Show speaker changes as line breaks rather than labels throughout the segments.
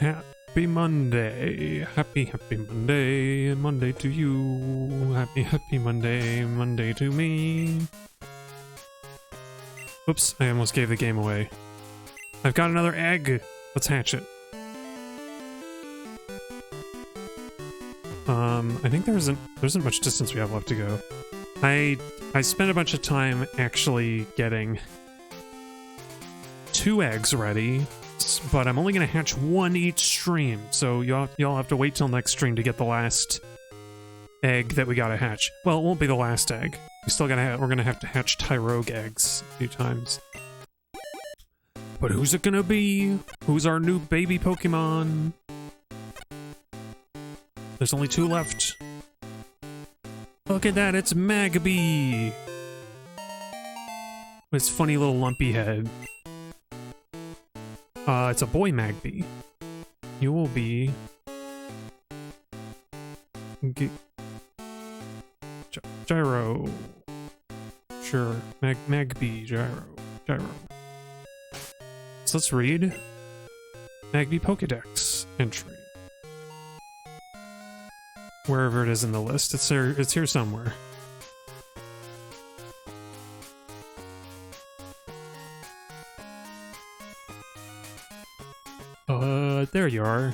Happy Monday. Happy Monday. Monday to you. Happy Monday. Monday to me. Oops, I almost gave the game away. I've got another egg. Let's hatch it. I think there isn't much distance we have left to go. I spent a bunch of time actually getting 2 eggs ready, but I'm only gonna hatch 1 each stream, so y'all have to wait till next stream to get the last egg that we gotta hatch. Well, it won't be the last egg. We're gonna have to hatch Tyrogue eggs a few times. But who's it gonna be? Who's our new baby Pokemon? There's only 2 left. Look at that, it's Magby! With its funny little lumpy head. It's a boy Magby. You will be... Gyro. Sure. Magby, Gyro. So let's read Magby Pokedex entry. Wherever it is in the list, it's here somewhere. There you are.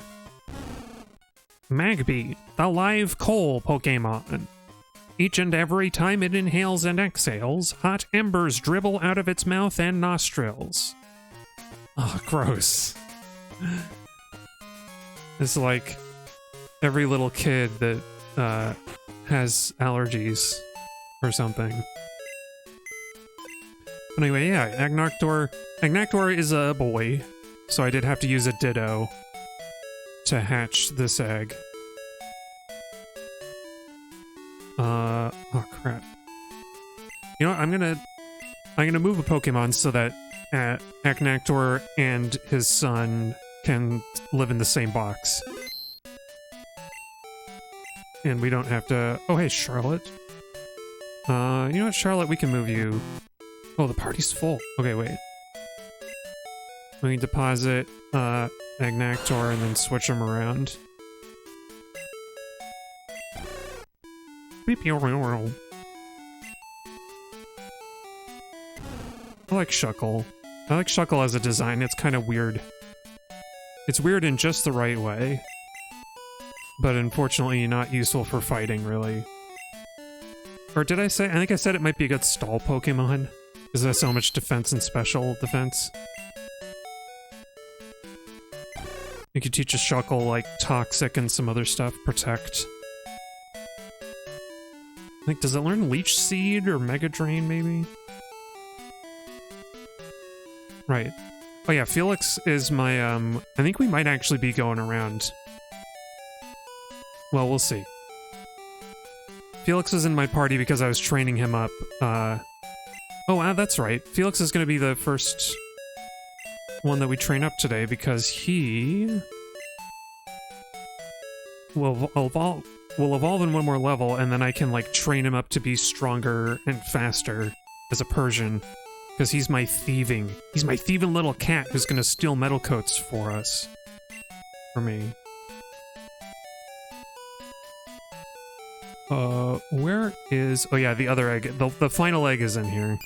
Magby, the live coal Pokemon. Each and every time it inhales and exhales, hot embers dribble out of its mouth and nostrils. Oh, gross. It's like every little kid that has allergies or something. But anyway, yeah, Agnactor is a boy, so I did have to use a Ditto to hatch this egg. Oh crap. You know what, I'm gonna move a Pokemon so that Agnactor and his son can live in the same box. And we don't have to... Oh, hey, Charlotte. You know what, Charlotte? We can move you... Oh, the party's full. Okay, wait. We can deposit Agnactor and then switch them around. I like Shuckle. I like Shuckle as a design. It's kind of weird. It's weird in just the right way. But unfortunately not useful for fighting, really. Or did I say... I think I said it might be a good stall Pokemon. Because it has so much defense and special defense. You could teach a Shuckle, like, Toxic and some other stuff. Protect. Like, does it learn Leech Seed or Mega Drain, maybe? Right. Oh yeah, Felix is my, I think we might actually be going around. Well, we'll see. Felix is in my party because I was training him up. Oh, wow, that's right. Felix is going to be the first one that we train up today because he will evolve in 1 more level, and then I can, like, train him up to be stronger and faster as a Persian. Because he's my thieving little cat who's going to steal metal coats for us. For me. Where is... Oh yeah, the other egg. The final egg is in here.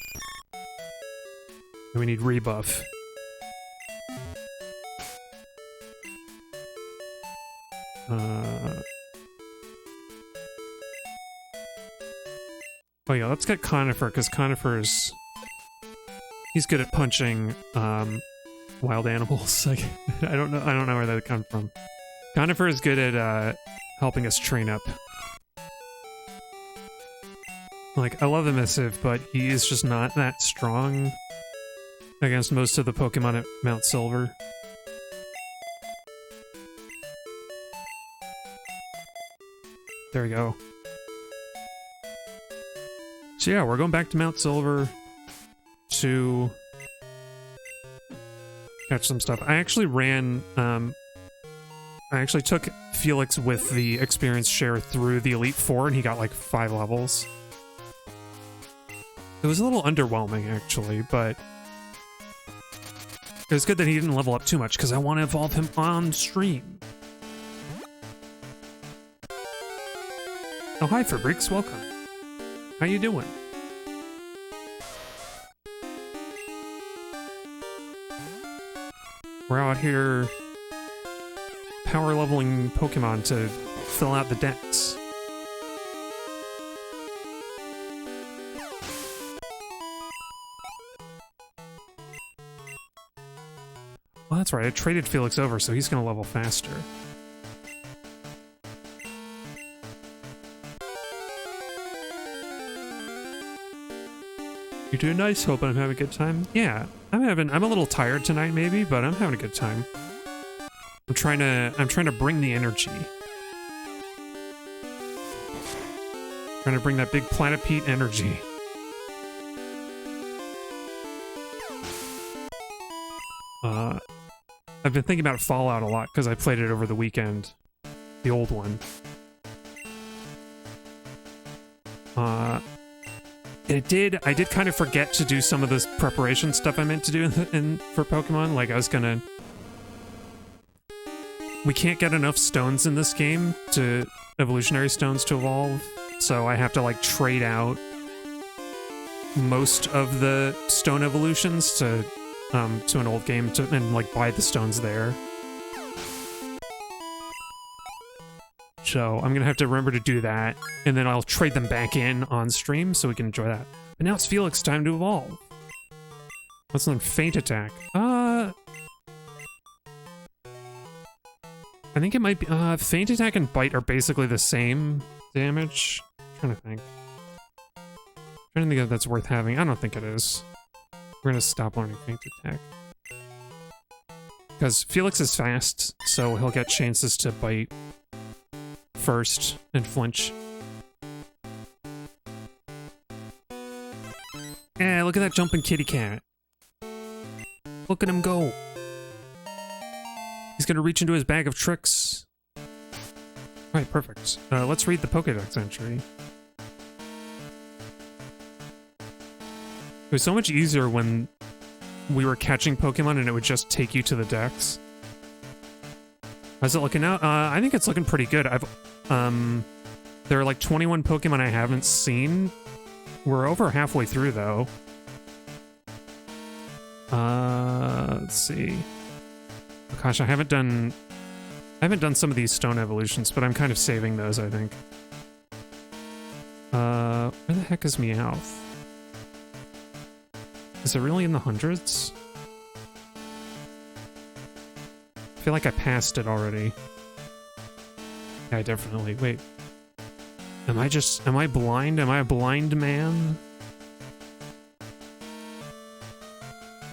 And we need rebuff. Oh yeah, let's get Conifer, because Conifer's... He's good at punching, wild animals. Like, I don't know where that come from. Conifer is good at, helping us train up. Like, I love the missive, but he is just not that strong against most of the Pokemon at Mount Silver. There we go. So yeah, we're going back to Mount Silver to catch some stuff. I actually ran, I actually took Felix with the experience share through the Elite Four, and he got like 5 levels. It was a little underwhelming, actually, but It was good that he didn't level up too much, because I want to evolve him on stream. Oh, hi, Fabrics. Welcome. How you doing? We're out here power leveling Pokemon to fill out the decks. Well, that's right. I traded Felix over, so he's going to level faster. You doing nice? Hope I'm having a good time. Yeah, I'm a little tired tonight, maybe, but I'm having a good time. I'm trying to bring the energy. Trying to bring that big Planet Pete energy. I've been thinking about Fallout a lot because I played it over the weekend. The old one. I did kind of forget to do some of this preparation stuff I meant to do for Pokemon. Like, I was gonna... We can't get enough stones in this game to... evolutionary stones to evolve, so I have to, like, trade out most of the stone evolutions to an old game and, like, buy the stones there. So I'm gonna have to remember to do that, and then I'll trade them back in on stream so we can enjoy that. But now it's Felix time to evolve. Let's learn Feint Attack. I think it might be... Feint Attack and Bite are basically the same damage. I'm trying to think. I'm trying to think if that's worth having. I don't think it is. We're gonna stop learning Feint Attack. Because Felix is fast, so he'll get chances to bite first and flinch. Yeah, look at that jumping kitty cat. Look at him go. He's gonna reach into his bag of tricks. Alright, perfect. Let's read the Pokédex entry. It was so much easier when we were catching Pokemon and it would just take you to the decks. How's it looking now? I think it's looking pretty good. There are like 21 Pokemon I haven't seen. We're over halfway through though. Let's see. Oh, gosh, I haven't done some of these stone evolutions, but I'm kind of saving those, I think. Where the heck is Meowth? Is it really in the hundreds? I feel like I passed it already. Yeah, definitely. Wait. Am I blind? Am I a blind man?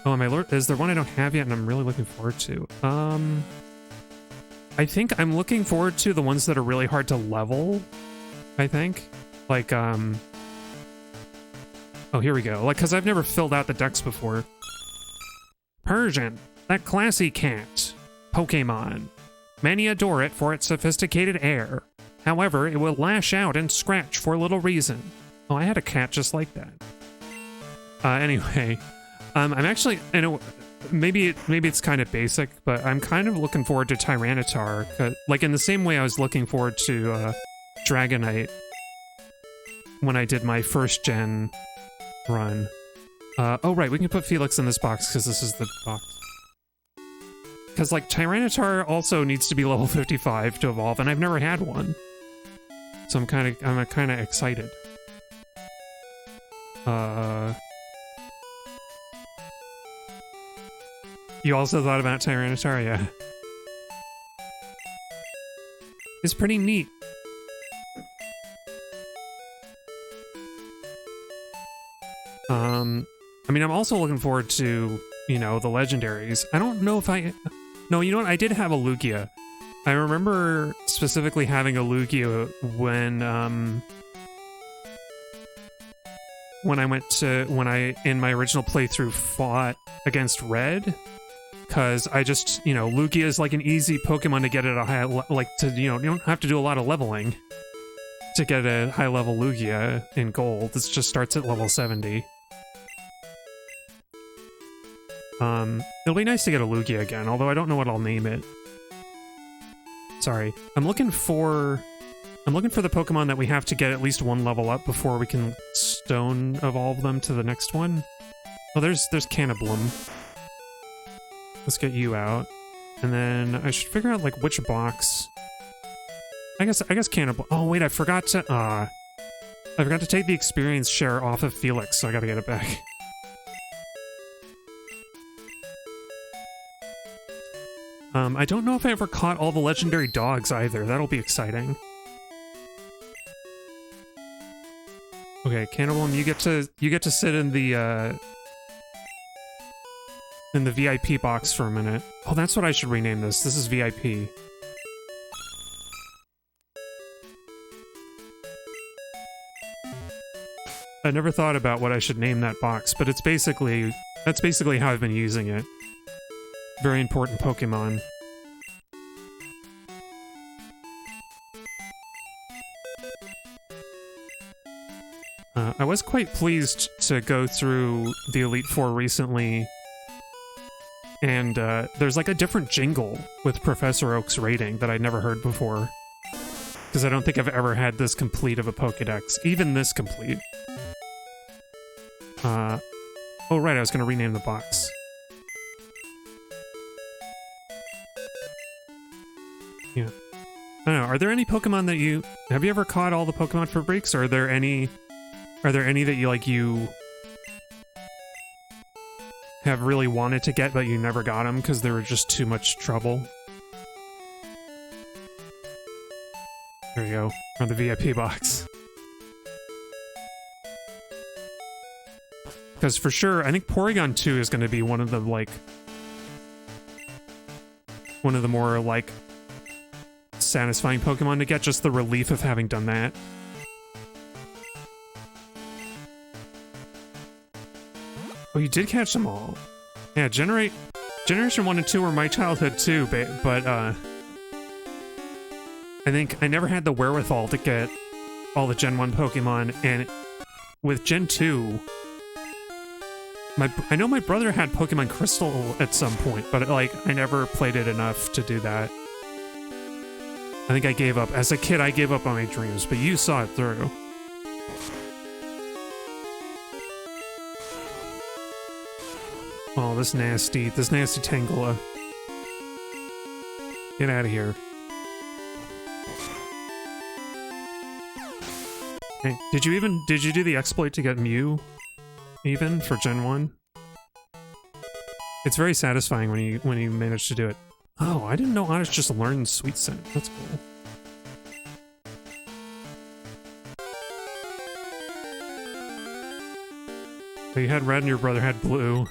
Oh, is there one I don't have yet and I'm really looking forward to? I think I'm looking forward to the ones that are really hard to level, I think. Like, oh, here we go. Like, because I've never filled out the decks before. Persian, that classy cat. Pokemon. Many adore it for its sophisticated air. However, it will lash out and scratch for little reason. Oh, I had a cat just like that. Anyway, I'm actually, you know, maybe it's kind of basic, but I'm kind of looking forward to Tyranitar. Like, in the same way I was looking forward to Dragonite when I did my first gen run. Oh, right, we can put Felix in this box because this is the box. Because, like, Tyranitar also needs to be level 55 to evolve, and I've never had one. So I'm kind of excited. You also thought about Tyranitar? Yeah. It's pretty neat. I mean, I'm also looking forward to, you know, the legendaries. I don't know if no, you know what? I did have a Lugia. I remember specifically having a Lugia when I in my original playthrough fought against Red, because I just, you know, Lugia is like an easy Pokemon to get at a high, you don't have to do a lot of leveling to get a high level Lugia in Gold. This just starts at level 70. It'll be nice to get a Lugia again, although I don't know what I'll name it. Sorry. I'm looking for the Pokemon that we have to get at least one level up before we can stone evolve them to the next one. Oh, there's Cannibalium. Let's get you out. And then I should figure out, like, which box. I guess Cannibal. Oh, wait, I forgot to take the experience share off of Felix, so I gotta get it back. I don't know if I ever caught all the legendary dogs either. That'll be exciting. Okay, Cannibalium, you get to sit in the VIP box for a minute. Oh, that's what I should rename this. This is VIP. I never thought about what I should name that box, but that's basically how I've been using it. Very important Pokemon. I was quite pleased to go through the Elite Four recently, and there's like a different jingle with Professor Oak's rating that I'd never heard before. Because I don't think I've ever had this complete of a Pokedex. Even this complete. Oh right, I was going to rename the box. Yeah. I don't know, are there any Pokemon that you... Have you ever caught all the Pokemon for breaks, or are there any that you have really wanted to get but you never got them because they were just too much trouble? There you go, from the VIP box. Because for sure, I think Porygon 2 is going to be one of the, like... one of the more, like... satisfying Pokemon to get, just the relief of having done that. Oh, you did catch them all. Yeah, Generation 1 and 2 were my childhood too, but I think I never had the wherewithal to get all the Gen 1 Pokemon, and with Gen 2, I know my brother had Pokemon Crystal at some point, but like I never played it enough to do that. I think I gave up. As a kid, I gave up on my dreams, but you saw it through. Oh, this nasty Tangela. Get out of here. Hey, did you do the exploit to get Mew? Even for Gen 1? It's very satisfying when you manage to do it. Oh, I didn't know Oddish just learned Sweet Scent. That's cool. So you had red and your brother had blue.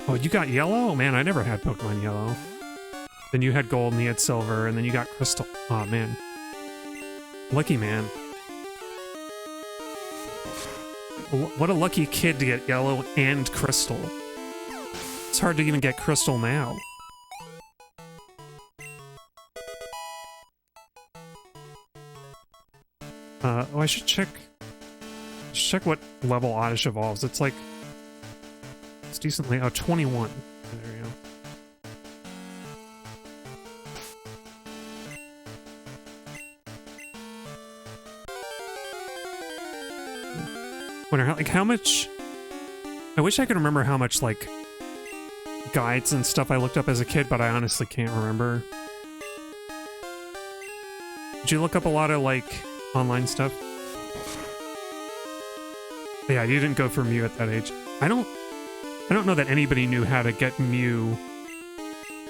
Oh, you got yellow? Man, I never had Pokemon yellow. Then you had gold and you had silver, and then you got crystal. Oh, man. Lucky man. What a lucky kid to get yellow and crystal. It's hard to even get crystal now. Oh, I should check what level Oddish evolves. It's like... It's decently... Oh, 21. There we go. Wonder how much... I wish I could remember how much, like, guides and stuff I looked up as a kid, but I honestly can't remember. Did you look up a lot of, like, online stuff? Yeah, you didn't go for Mew at that age. I don't know that anybody knew how to get Mew,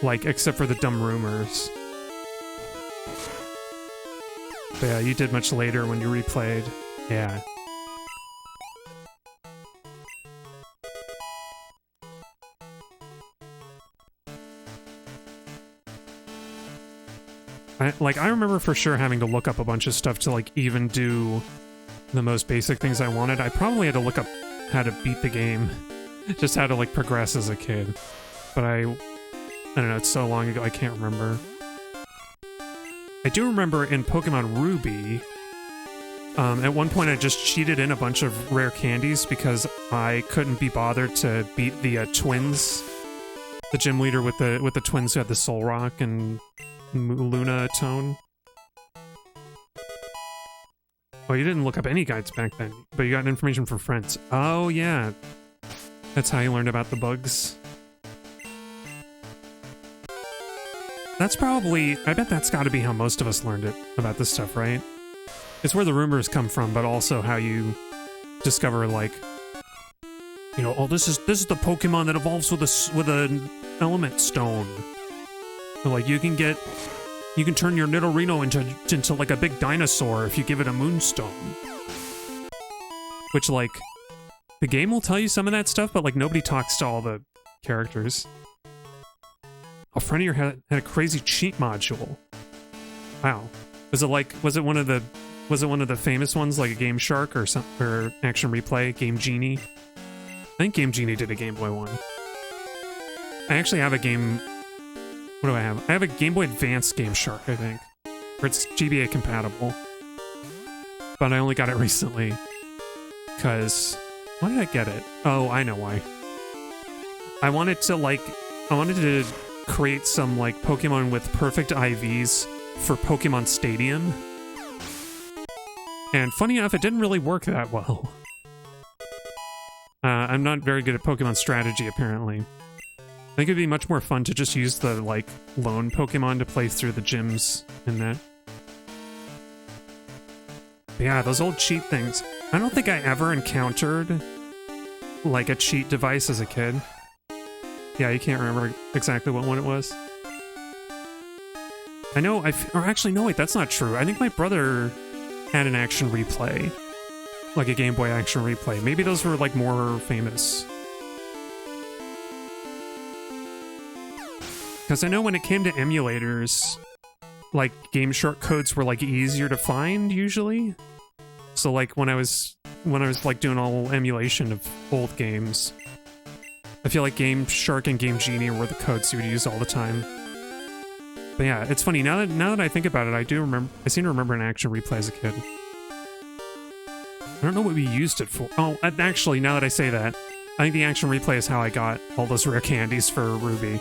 like, except for the dumb rumors. But yeah, you did much later when you replayed. Yeah. I remember for sure having to look up a bunch of stuff to, like, even do the most basic things I wanted. I probably had to look up how to beat the game. Just how to, like, progress as a kid. But I don't know, it's so long ago, I can't remember. I do remember in Pokemon Ruby, At one point, I just cheated in a bunch of rare candies because I couldn't be bothered to beat the twins, the gym leader with the twins who had the Soul Rock and Luna tone. Oh, you didn't look up any guides back then, but you got information from friends. Oh yeah, that's how you learned about the bugs. That's probably, I bet that's got to be how most of us learned it about this stuff, right? It's where the rumors come from, but also how you discover, like, you know, oh, this is the Pokemon that evolves with an element stone. Or like you can turn your Nidorino into like a big dinosaur if you give it a moonstone. Which, like, the game will tell you some of that stuff, but like nobody talks to all the characters. A friend of yours had a crazy cheat module. Wow. Was it one of the famous ones, like a Game Shark or Action Replay, Game Genie? I think Game Genie did a Game Boy one. I actually have a game. What do I have? I have a Game Boy Advance Game Shark, I think, where it's GBA compatible. But I only got it recently. Because why did I get it? Oh, I know why. I wanted to create some like Pokemon with perfect IVs for Pokemon Stadium. And funny enough, it didn't really work that well. I'm not very good at Pokemon strategy, apparently. I think it'd be much more fun to just use the, like, lone Pokemon to play through the gyms in that. But yeah, those old cheat things. I don't think I ever encountered, like, a cheat device as a kid. Yeah, you can't remember exactly what one it was. I know, or actually, no, wait, that's not true. I think my brother had an Action Replay. Like a Game Boy Action Replay. Maybe those were, like, more famous. Because I know when it came to emulators, like, Game Shark codes were, like, easier to find, usually. So, like, when I was like, doing all emulation of old games, I feel like Game Shark and Game Genie were the codes you would use all the time. But yeah, it's funny, now that I think about it, I seem to remember an Action Replay as a kid. I don't know what we used it for. Oh, actually, now that I say that, I think the Action Replay is how I got all those rare candies for Ruby.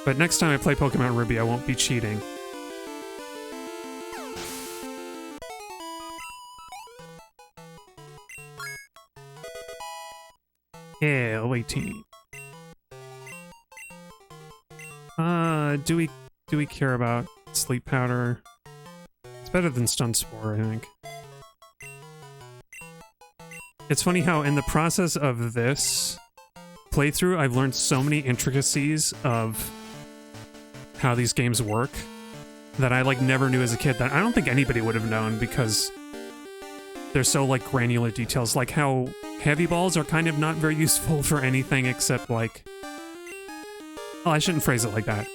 But next time I play Pokemon Ruby, I won't be cheating. Yeah, 18. Do we care about Sleep Powder? It's better than Stun Spore, I think. It's funny how in the process of this playthrough, I've learned so many intricacies of how these games work that I, like, never knew as a kid, that I don't think anybody would have known because they're so, like, granular details. Like how heavy balls are kind of not very useful for anything except, like... Oh, I shouldn't phrase it like that.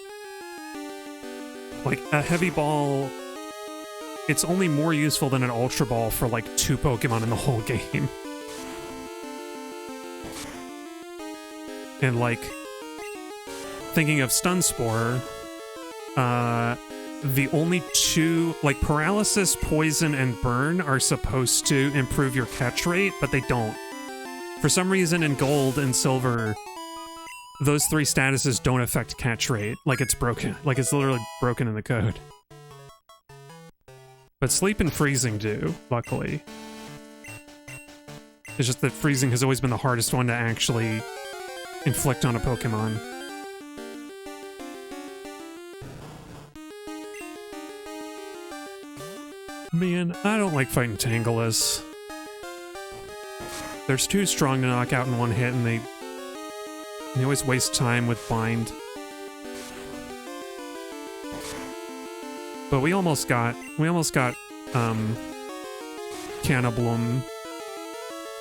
Like, a heavy ball... It's only more useful than an Ultra Ball for, like, 2 Pokemon in the whole game. And, like, thinking of Stun Spore, the only 2, like, Paralysis, Poison, and Burn are supposed to improve your catch rate, but they don't. For some reason in Gold and Silver, those 3 statuses don't affect catch rate. Like, it's broken. Like, it's literally broken in the code. But Sleep and Freezing do, luckily. It's just that Freezing has always been the hardest one to actually inflict on a Pokemon. Man, I don't like fighting Tangalus. They're too strong to knock out in one hit, and they always waste time with Bind. But we almost got Cannabloom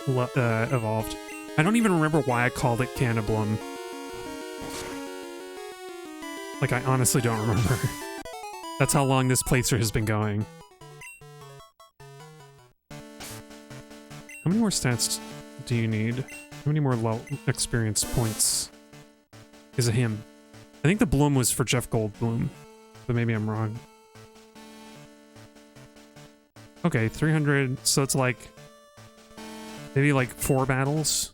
evolved. I don't even remember why I called it Cannabloom. Like, I honestly don't remember. That's how long this playthrough has been going. How many more stats do you need? How many more low experience points is a him? I think the bloom was for Jeff Goldblum, but maybe I'm wrong. Okay, 300, so it's like maybe like 4 battles.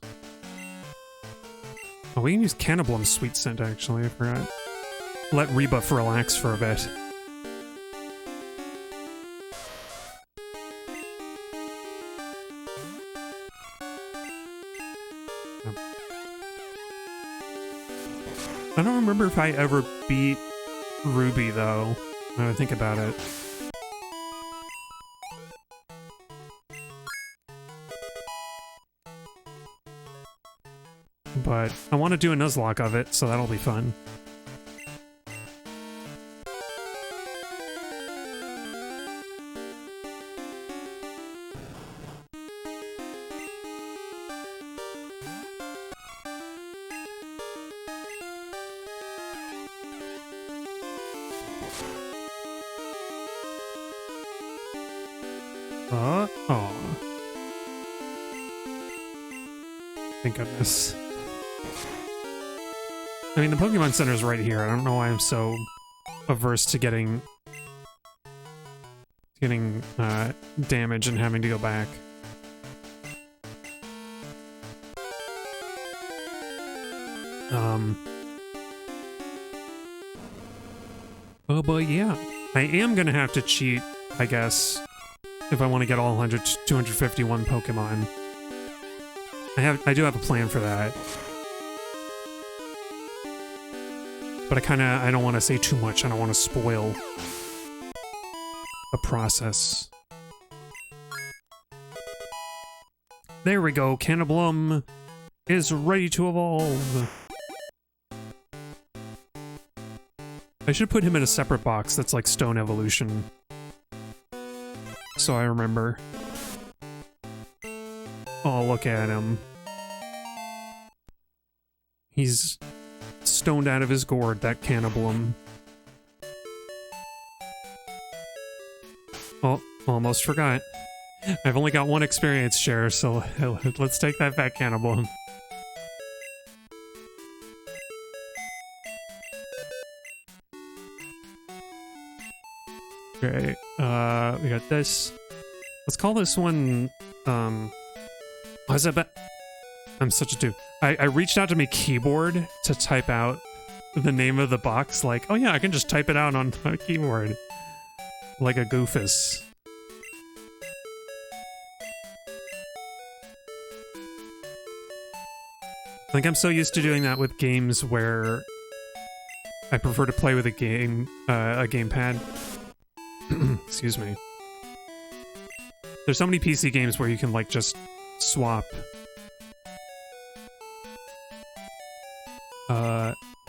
Oh, we can use Cannablum's sweet scent actually, I forgot. Let Rebuff relax for a bit. I don't remember if I ever beat Ruby though, now I think about it. But I want to do a Nuzlocke of it, so that'll be fun. Oh. Thank goodness. I mean, the Pokemon Center's right here. I don't know why I'm so averse to getting damage and having to go back. Oh, but yeah. I am gonna have to cheat, I guess, if I want to get all 251 Pokemon. I do have a plan for that. But I don't want to say too much. I don't want to spoil the process. There we go. Cannablum is ready to evolve. I should put him in a separate box that's like Stone Evolution. So I remember. Oh, look at him. He's stoned out of his gourd, that Cannablum. Oh, almost forgot. I've only got one experience share, so let's take that back, Cannablum. Okay, we got this. Let's call this one, why is that bad? I'm such a dude. I reached out to my keyboard to type out the name of the box, like, oh yeah, I can just type it out on my keyboard. Like a goofus. I think I'm so used to doing that with games where I prefer to play with a gamepad. Excuse me. There's so many PC games where you can, like, just swap.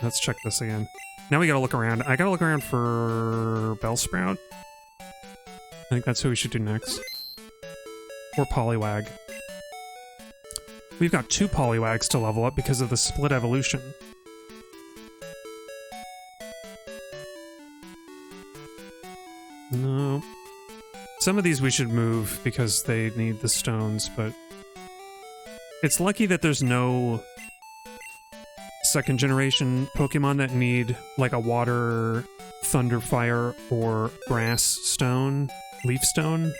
Let's check this again. Now we gotta look around. I gotta look around for Bellsprout. I think that's who we should do next. Or Poliwag. We've got 2 Poliwags to level up because of the split evolution. No. Some of these we should move because they need the stones, but it's lucky that there's no second generation Pokemon that need like a water, thunder, fire, or grass stone, leaf stone.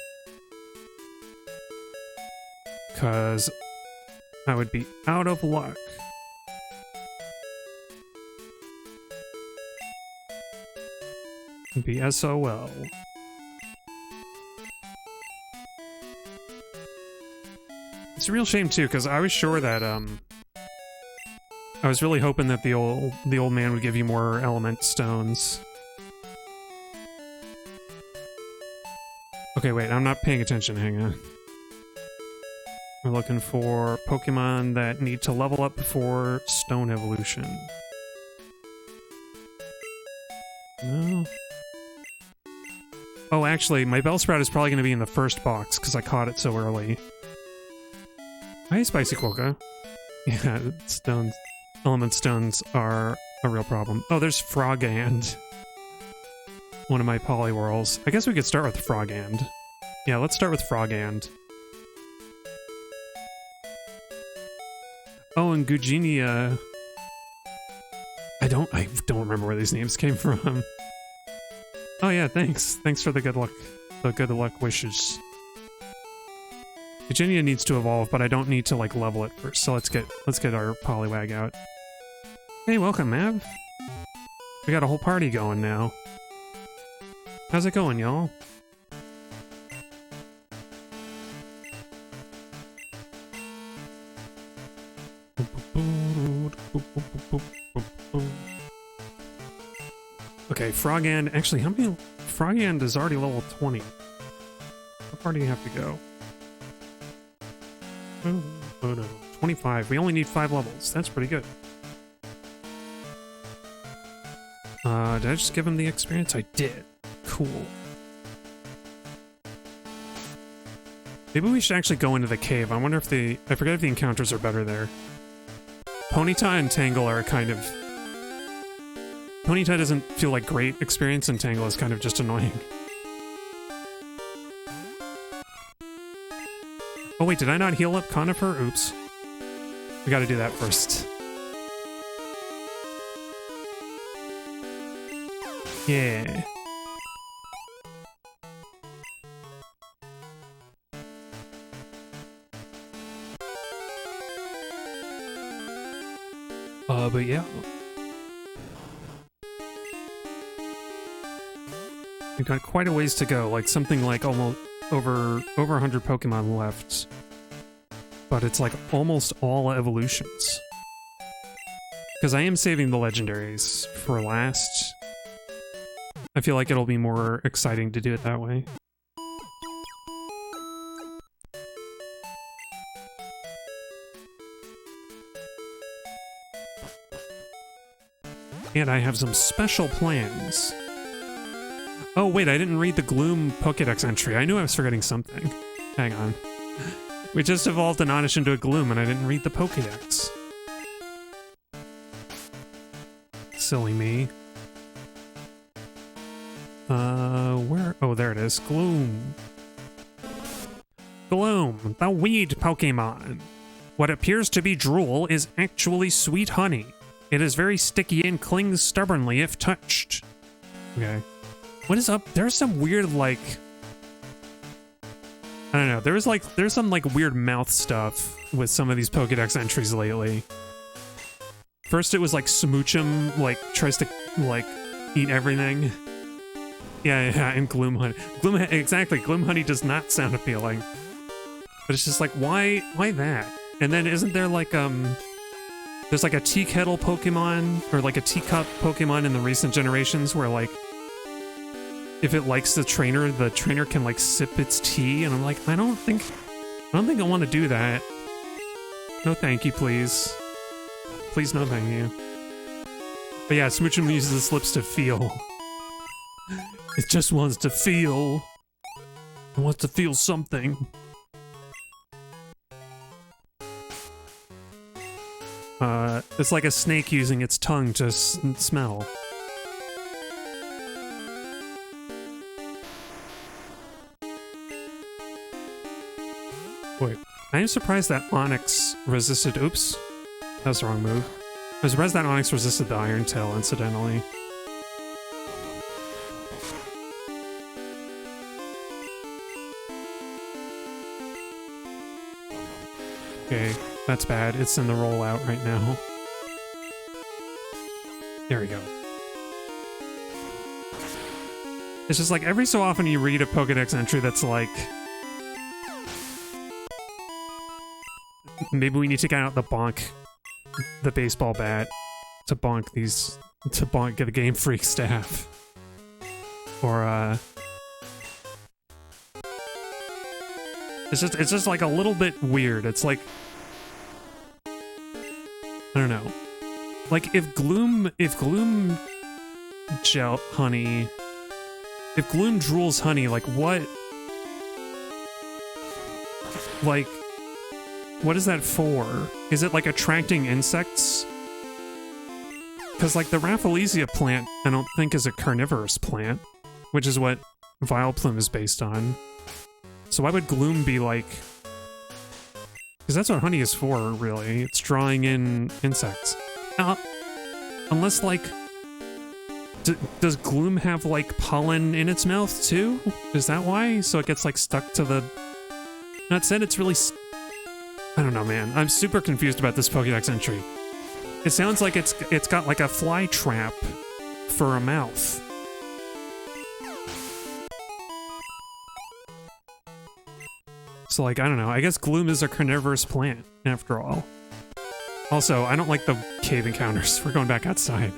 Because I would be out of luck. Be SOL. It's a real shame too, because I was sure that I was really hoping that the old man would give you more element stones. Okay, wait, I'm not paying attention, hang on. We're looking for Pokemon that need to level up before Stone Evolution. No. Oh, actually, my Bellsprout is probably going to be in the first box, because I caught it so early. Hi, Spicy Quokka. Yeah, stones. Element stones are a real problem. Oh, there's Frogand. One of my Poliwhirls. I guess we could start with Frogand. Yeah, let's start with Frogand. Oh, and Gugenia. I don't remember where these names came from. Oh yeah, thanks. Thanks for the good luck. the good luck wishes. Eugenia needs to evolve, but I don't need to like level it first. So let's get our Poliwag out. Hey, welcome, Mav. We got a whole party going now. How's it going, y'all? Okay, Frogand. Actually, how many? Frogand is already level 20. How far do you have to go? Oh no. 25. We only need 5 levels. That's pretty good. Did I just give him the experience? I did. Cool. Maybe we should actually go into the cave. I wonder if I forget if the encounters are better there. Ponyta and Tangle are kind of... Ponyta doesn't feel like great experience, and Tangle is kind of just annoying. Oh wait, did I not heal up Conifer? Oops. We gotta do that first. Yeah. But yeah. We've got quite a ways to go, like something like almost over 100 Pokemon left. But it's like almost all evolutions. Because I am saving the legendaries for last. I feel like it'll be more exciting to do it that way. And I have some special plans. Oh wait, I didn't read the Gloom Pokédex entry. I knew I was forgetting something. Hang on. We just evolved an Oddish into a Gloom and I didn't read the Pokédex. Silly me. Where? Oh, there it is. Gloom. Gloom, the weed Pokemon. What appears to be drool is actually sweet honey. It is very sticky and clings stubbornly if touched. Okay. What is up? There's some weird, like... I don't know. There's some, like, weird mouth stuff with some of these Pokédex entries lately. First it was, like, Smoochum, like, tries to, like, eat everything. Yeah, and Gloom Honey. Exactly, Gloom Honey does not sound appealing. But it's just like, why that? And then isn't there, like, there's, like, a tea kettle Pokemon, or, like, a teacup Pokemon in the recent generations where, like, if it likes the trainer can, like, sip its tea, and I'm like, I don't think I want to do that. No thank you, please. Please, no thank you. But yeah, Smoochum uses its lips to feel. It just wants to feel. It wants to feel something. It's like a snake using its tongue to smell. Wait, I am surprised that Onix resisted... Oops. That was the wrong move. I was surprised that Onix resisted the Iron Tail, incidentally. Okay, that's bad. It's in the rollout right now. There we go. It's just like every so often you read a Pokédex entry that's like... Maybe we need to get out the baseball bat to bonk get the Game Freak staff. Or, it's just like a little bit weird. It's like, I don't know. Like if Gloom gel honey, if Gloom drools honey, like what? Like, what is that for? Is it like attracting insects? Because like the Rafflesia plant, I don't think is a carnivorous plant, which is what Vileplume is based on. So why would Gloom be like... Because that's what honey is for, really. It's drawing in insects. Unless, like, Does Gloom have, like, pollen in its mouth, too? Is that why? So it gets, like, stuck to the... That said, it's really... I don't know, man. I'm super confused about this Pokédex entry. It sounds like it's got, like, a fly trap for a mouth. So, like, I don't know. I guess Gloom is a carnivorous plant, after all. Also, I don't like the cave encounters. We're going back outside.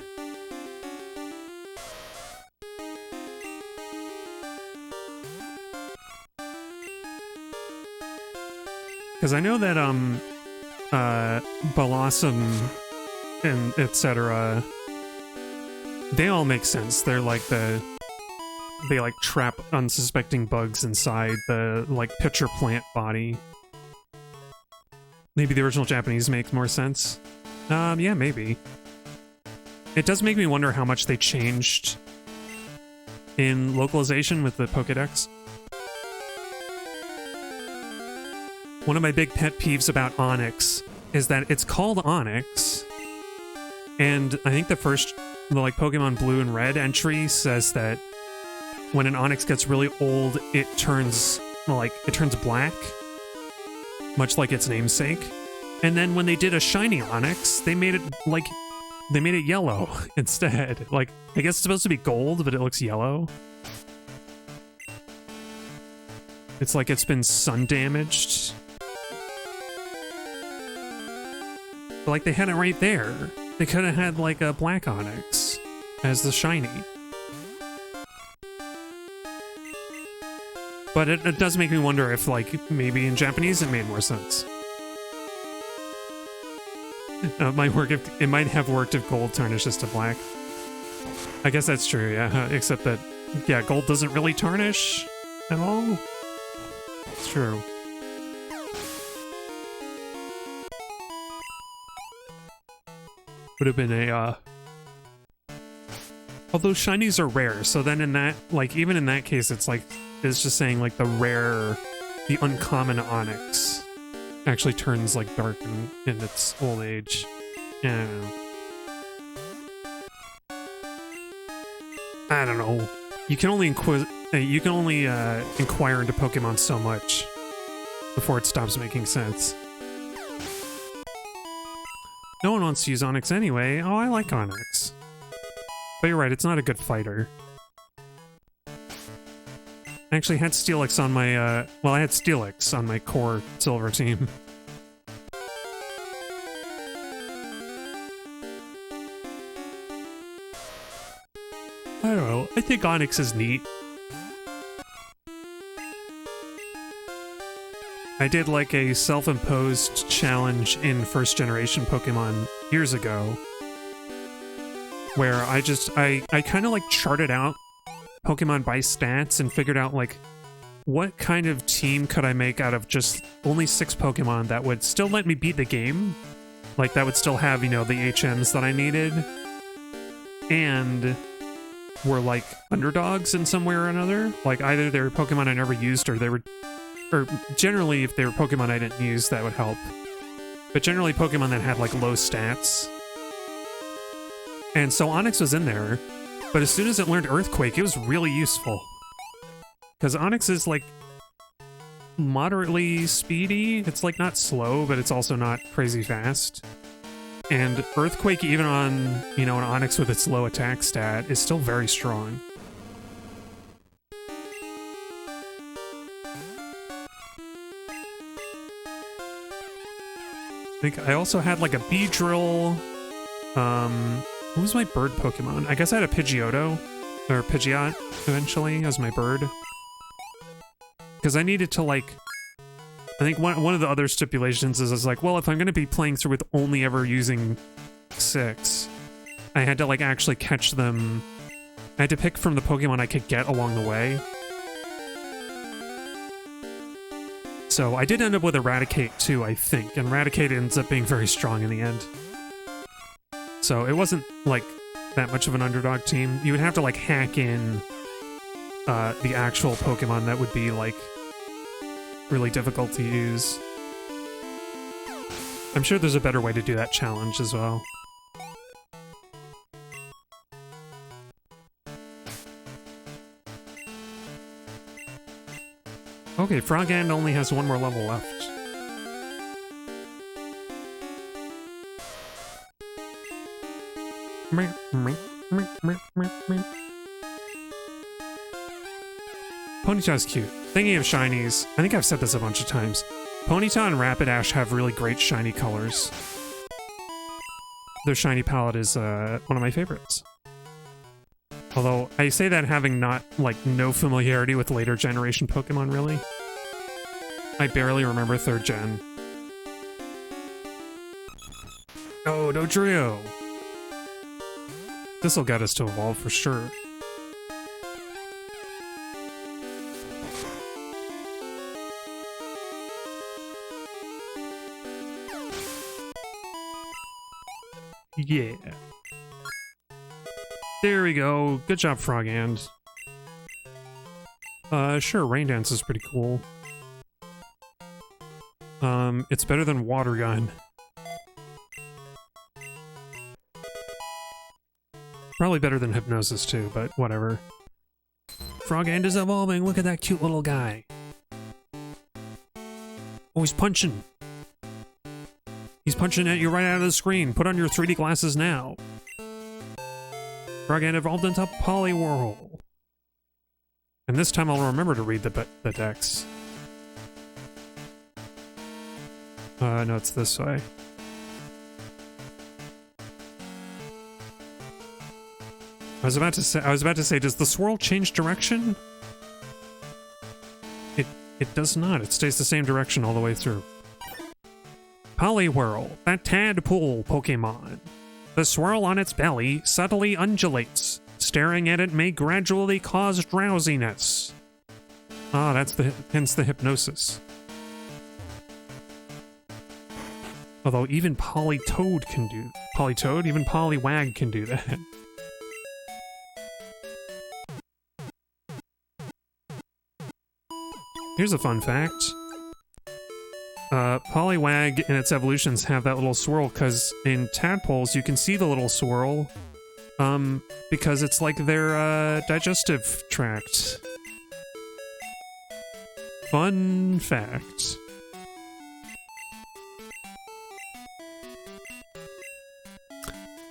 Because I know that, Blossom and etc., they all make sense. They're like they like trap unsuspecting bugs inside the, like, pitcher plant body. Maybe the original Japanese makes more sense. Yeah, maybe. It does make me wonder how much they changed in localization with the Pokédex. One of my big pet peeves about Onix is that it's called Onix, and I think the Pokemon Blue and Red entry says that when an Onix gets really old, it turns black, much like its namesake. And then when they did a shiny Onix, they made it yellow instead. Like, I guess it's supposed to be gold, but it looks yellow. It's like it's been sun damaged. But, like, they had it right there. They could have had, like, a black Onix as the shiny. But it does make me wonder if, like, maybe in Japanese it made more sense. It might have worked if gold tarnishes to black. I guess that's true, yeah. Except that, yeah, gold doesn't really tarnish at all. It's true. Would have been a, although shinies are rare, so then in that, like, even in that case, it's like, it's just saying, like, the uncommon Onix actually turns, like, dark in its old age. Yeah. I don't know. You can only inquire into Pokemon so much before it stops making sense. No one wants to use Onix anyway. Oh, I like Onix. But you're right, it's not a good fighter. I actually had Steelix on my, I had Steelix on my core silver team. I don't know, I think Onix is neat. I did, like, a self-imposed challenge in first generation Pokemon years ago, where I kind of, like, charted out Pokemon by stats and figured out, like, what kind of team could I make out of just only 6 Pokemon that would still let me beat the game? Like, that would still have, you know, the HMs that I needed, and were, like, underdogs in some way or another. Like, either they were Pokemon I never used, or generally, if they were Pokemon I didn't use, that would help. But generally, Pokemon that had, like, low stats. And so Onix was in there, but as soon as it learned Earthquake, it was really useful. Because Onix is, like, moderately speedy. It's, like, not slow, but it's also not crazy fast. And Earthquake, even on, you know, an Onix with its low attack stat, is still very strong. I think I also had, like, a Beedrill. What was my bird Pokemon? I guess I had a Pidgeotto, or Pidgeot, eventually, as my bird. Because I needed to, like... I think one of the other stipulations is like, well, if I'm going to be playing through with only ever using 6, I had to, like, actually catch them. I had to pick from the Pokemon I could get along the way. So I did end up with Eradicate too, I think, and Eradicate ends up being very strong in the end. So it wasn't, like, that much of an underdog team. You would have to, like, hack in the actual Pokemon that would be, like, really difficult to use. I'm sure there's a better way to do that challenge as well. Okay, Frogand only has one more level left. Ponyta's cute. Thinking of shinies, I think I've said this a bunch of times. Ponyta and Rapidash have really great shiny colors. Their shiny palette is one of my favorites. Although, I say that having no familiarity with later generation Pokemon, really. I barely remember 3rd gen. Oh, Dodrio! This'll get us to evolve for sure. Yeah. There we go. Good job, Frogand. Sure, Rain Dance is pretty cool. It's better than Water Gun. Probably better than Hypnosis too, but whatever. Frogand is evolving. Look at that cute little guy. Oh, he's punching. He's punching at you right out of the screen. Put on your 3D glasses now. Frogand evolved into Poliwhirl. And this time I'll remember to read the decks. No, it's this way. I was about to say, does the swirl change direction? It does not. It stays the same direction all the way through. Poliwhirl, that tadpole Pokemon. The swirl on its belly subtly undulates. Staring at it may gradually cause drowsiness. Ah, hence the hypnosis. Although even Politoad can do... Politoad? Even Poliwag can do that. Here's a fun fact. Poliwag and its evolutions have that little swirl because in tadpoles you can see the little swirl because it's like their digestive tract. Fun fact.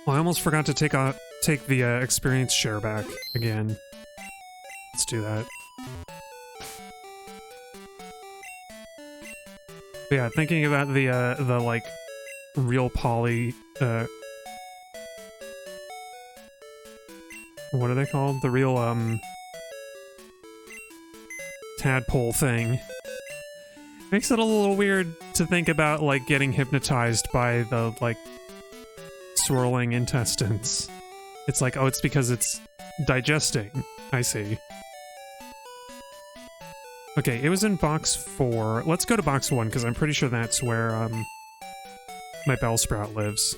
Oh, I almost forgot to take the experience share back again. Let's do that. But yeah, thinking about the like real poly what are they called? The real tadpole thing. Makes it a little weird to think about like getting hypnotized by the like swirling intestines. It's like, oh, it's because it's digesting. I see. Okay, it was in box 4. Let's go to box 1, because I'm pretty sure that's where, my Bellsprout lives.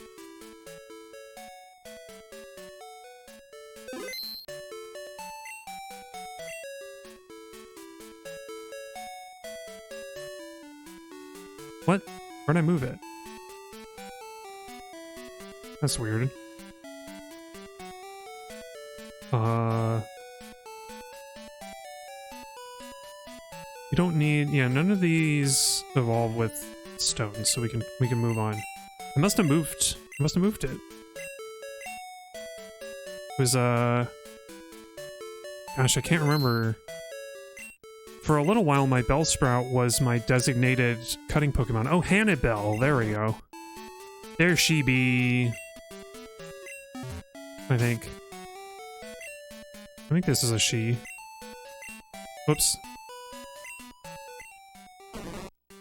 What? Where'd I move it? That's weird. You don't need... Yeah, none of these evolve with stones, so we can move on. I must have moved. I must have moved it. It was, gosh, I can't remember. For a little while, my Bellsprout was my designated cutting Pokemon. Oh, Hannibal! There we go. There she be. I think this is a she. Whoops.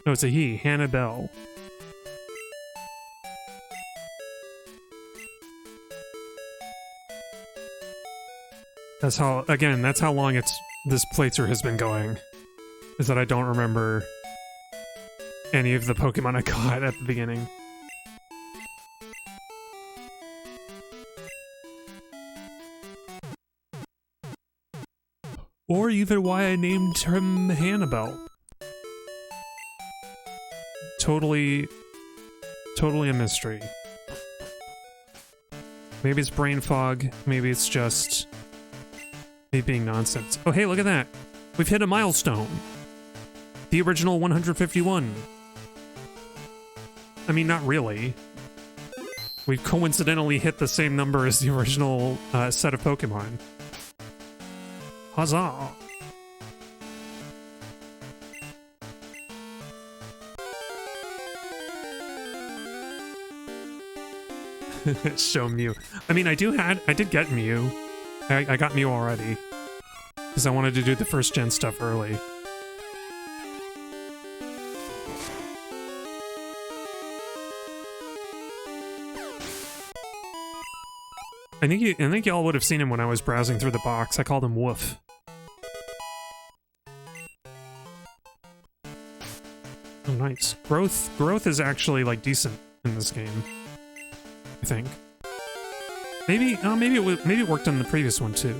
No, it's a he. Hannibal. That's how, again, that's how long this playthrough has been going. Is that I don't remember any of the Pokemon I caught at the beginning. Or even why I named him Hannibal. Totally a mystery. Maybe it's brain fog, maybe it's just me being nonsense. Oh hey, look at that! We've hit a milestone! The original 151. I mean, not really. We've coincidentally hit the same number as the original set of Pokemon. Huzzah! Show Mew. I mean, I did get Mew. I got Mew already. Because I wanted to do the first gen stuff early. I think y'all would have seen him when I was browsing through the box. I called him Woof. Oh, nice. Growth is actually, like, decent in this game. I think. Maybe it worked on the previous one, too.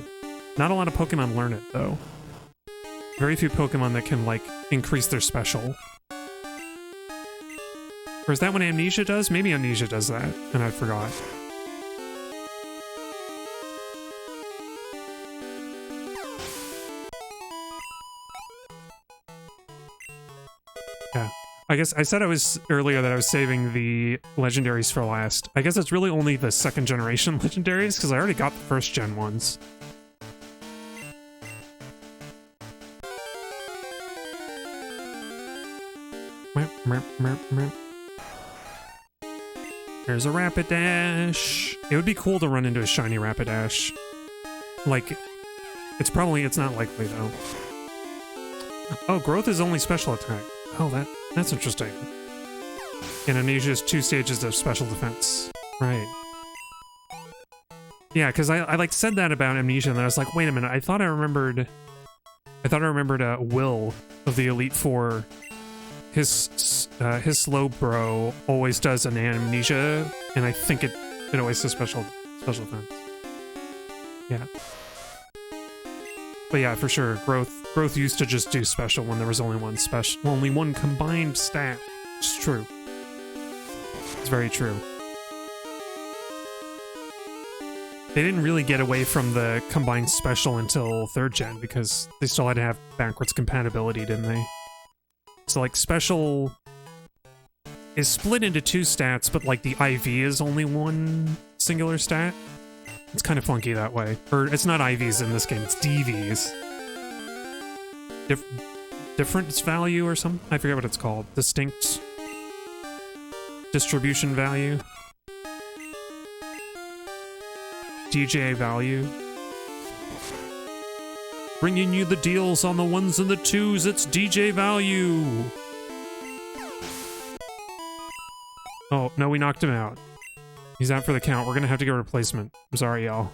Not a lot of Pokemon learn it, though. Very few Pokemon that can, like, increase their special. Or is that what Amnesia does? Maybe Amnesia does that, and I forgot. Yeah. I guess I said earlier that I was saving the legendaries for last. I guess it's really only the second generation legendaries, because I already got the first gen ones. There's a Rapidash. It would be cool to run into a shiny Rapidash. Like, it's not likely though. Oh, Growth is only special attack. Oh, that's interesting. And Amnesia's 2 stages of special defense. Right. Yeah, because I like said that about Amnesia, and then I was like, wait a minute, I thought I remembered Will of the Elite Four. His slow bro always does an Amnesia, and I think it always does special defense. Yeah. But yeah, for sure, Growth used to just do special when there was only one combined stat. It's true. It's very true. They didn't really get away from the combined special until 3rd gen because they still had to have backwards compatibility, didn't they? So like special is split into 2 stats, but like the IV is only 1 singular stat. It's kind of funky that way. Or it's not IVs in this game, it's DVs. Difference value or something? I forget what it's called. Distinct distribution value. DJ value. Bringing you the deals on the 1s and the 2s, it's DJ value! Oh, no, we knocked him out. He's out for the count. We're gonna have to get a replacement. I'm sorry, y'all.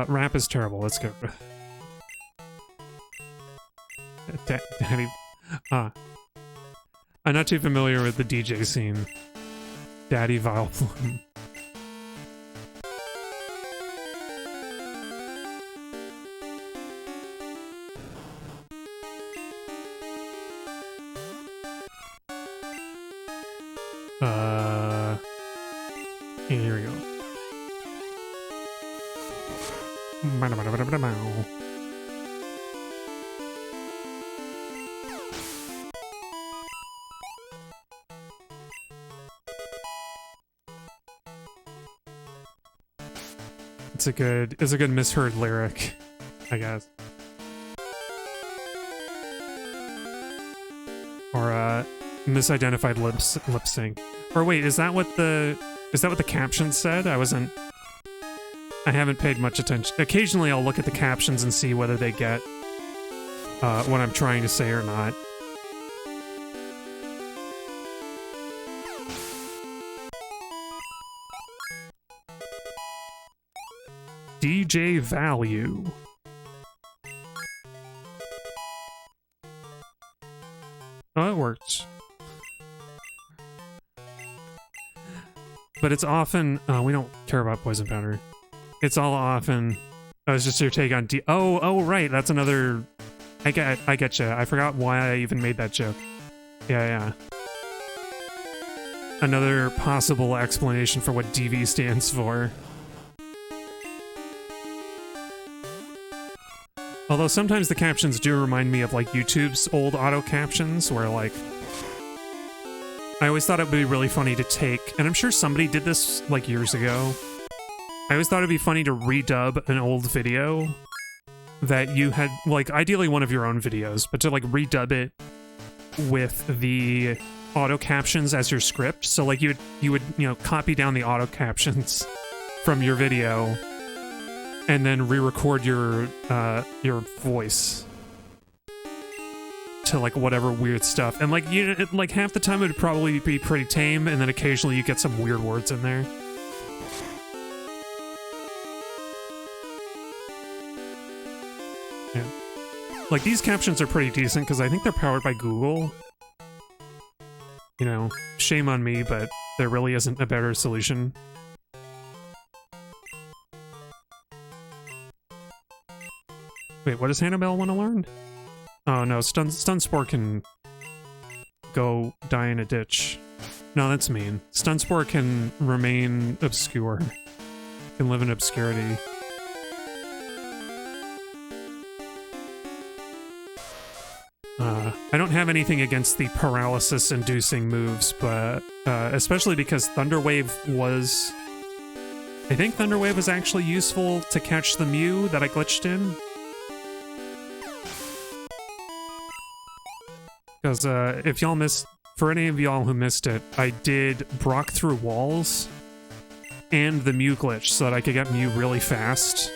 Rap is terrible. Let's go. Daddy... I'm not too familiar with the DJ scene. Daddy Vileplume. Here we go. It's a good misheard lyric, I guess. Or a misidentified lip sync. Or wait, is that what the caption said? I haven't paid much attention. Occasionally I'll look at the captions and see whether they get what I'm trying to say or not. DJ value. Oh, it works. But it's often... Oh, we don't care about poison powder. It's all often... Oh, it's just your take on D... Oh, right, that's another... I get you. I forgot why I even made that joke. Yeah. Another possible explanation for what DV stands for. Although sometimes the captions do remind me of like YouTube's old auto captions where like I always thought it would be really funny to take, and I'm sure somebody did this like years ago. I always thought it'd be funny to redub an old video that you had, like ideally one of your own videos, but to like redub it with the auto captions as your script. So like you would copy down the auto captions from your video and then re-record your voice to like whatever weird stuff. And like like half the time it would probably be pretty tame, and then occasionally you get some weird words in there. Yeah. Like these captions are pretty decent because I think they're powered by Google. You know, shame on me, but there really isn't a better solution. Wait, what does Hannibal want to learn? Oh no, Stun Spore can go die in a ditch. No, that's mean. Stun Spore can remain obscure. Can live in obscurity. I don't have anything against the paralysis-inducing moves, but especially because Thunder Wave was... I think Thunder Wave was actually useful to catch the Mew that I glitched in. Because if y'all missed... For any of y'all who missed it, I did Brock through walls and the Mew glitch so that I could get Mew really fast.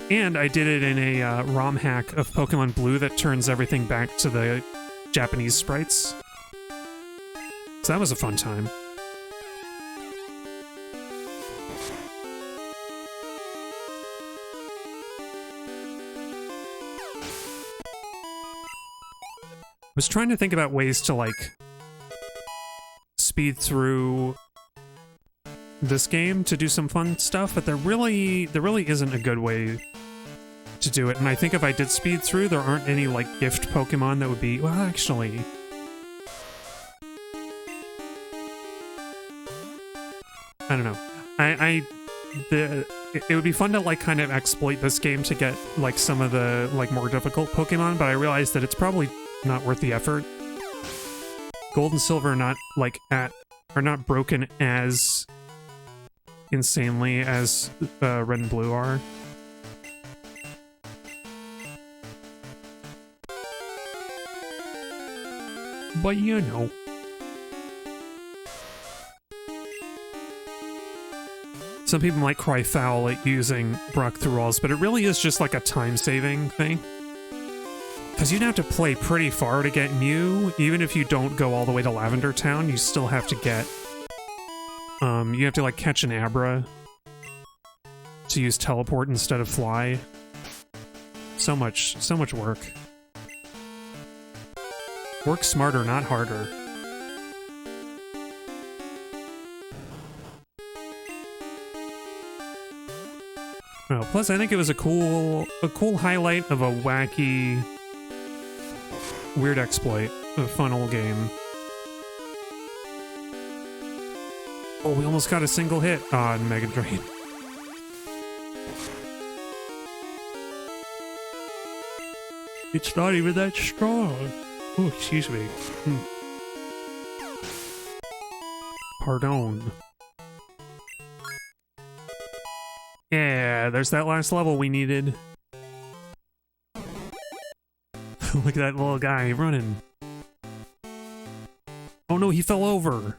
And I did it in a ROM hack of Pokemon Blue that turns everything back to the Japanese sprites. So that was a fun time. I was trying to think about ways to, like, speed through this game to do some fun stuff, but there really isn't a good way to do it. And I think if I did speed through, there aren't any like gift Pokemon that would be, well, actually, I don't know. It would be fun to like kind of exploit this game to get like some of the like more difficult Pokemon, but I realized that it's probably not worth the effort. Gold and Silver are not like are not broken as insanely as Red and Blue are. But you know. Some people might cry foul at using Brock through walls, but it really is just like a time-saving thing. Because you'd have to play pretty far to get Mew. Even if you don't go all the way to Lavender Town, you still have to get... you have to like catch an Abra to use teleport instead of fly. So much work. Work smarter, not harder. Oh, plus I think it was a cool highlight of a wacky, weird exploit, a fun old game. Oh, we almost got a single hit on Mega Drain. It's not even that strong. Oh, excuse me. Pardon. Yeah, there's that last level we needed. Look at that little guy running. Oh no, he fell over.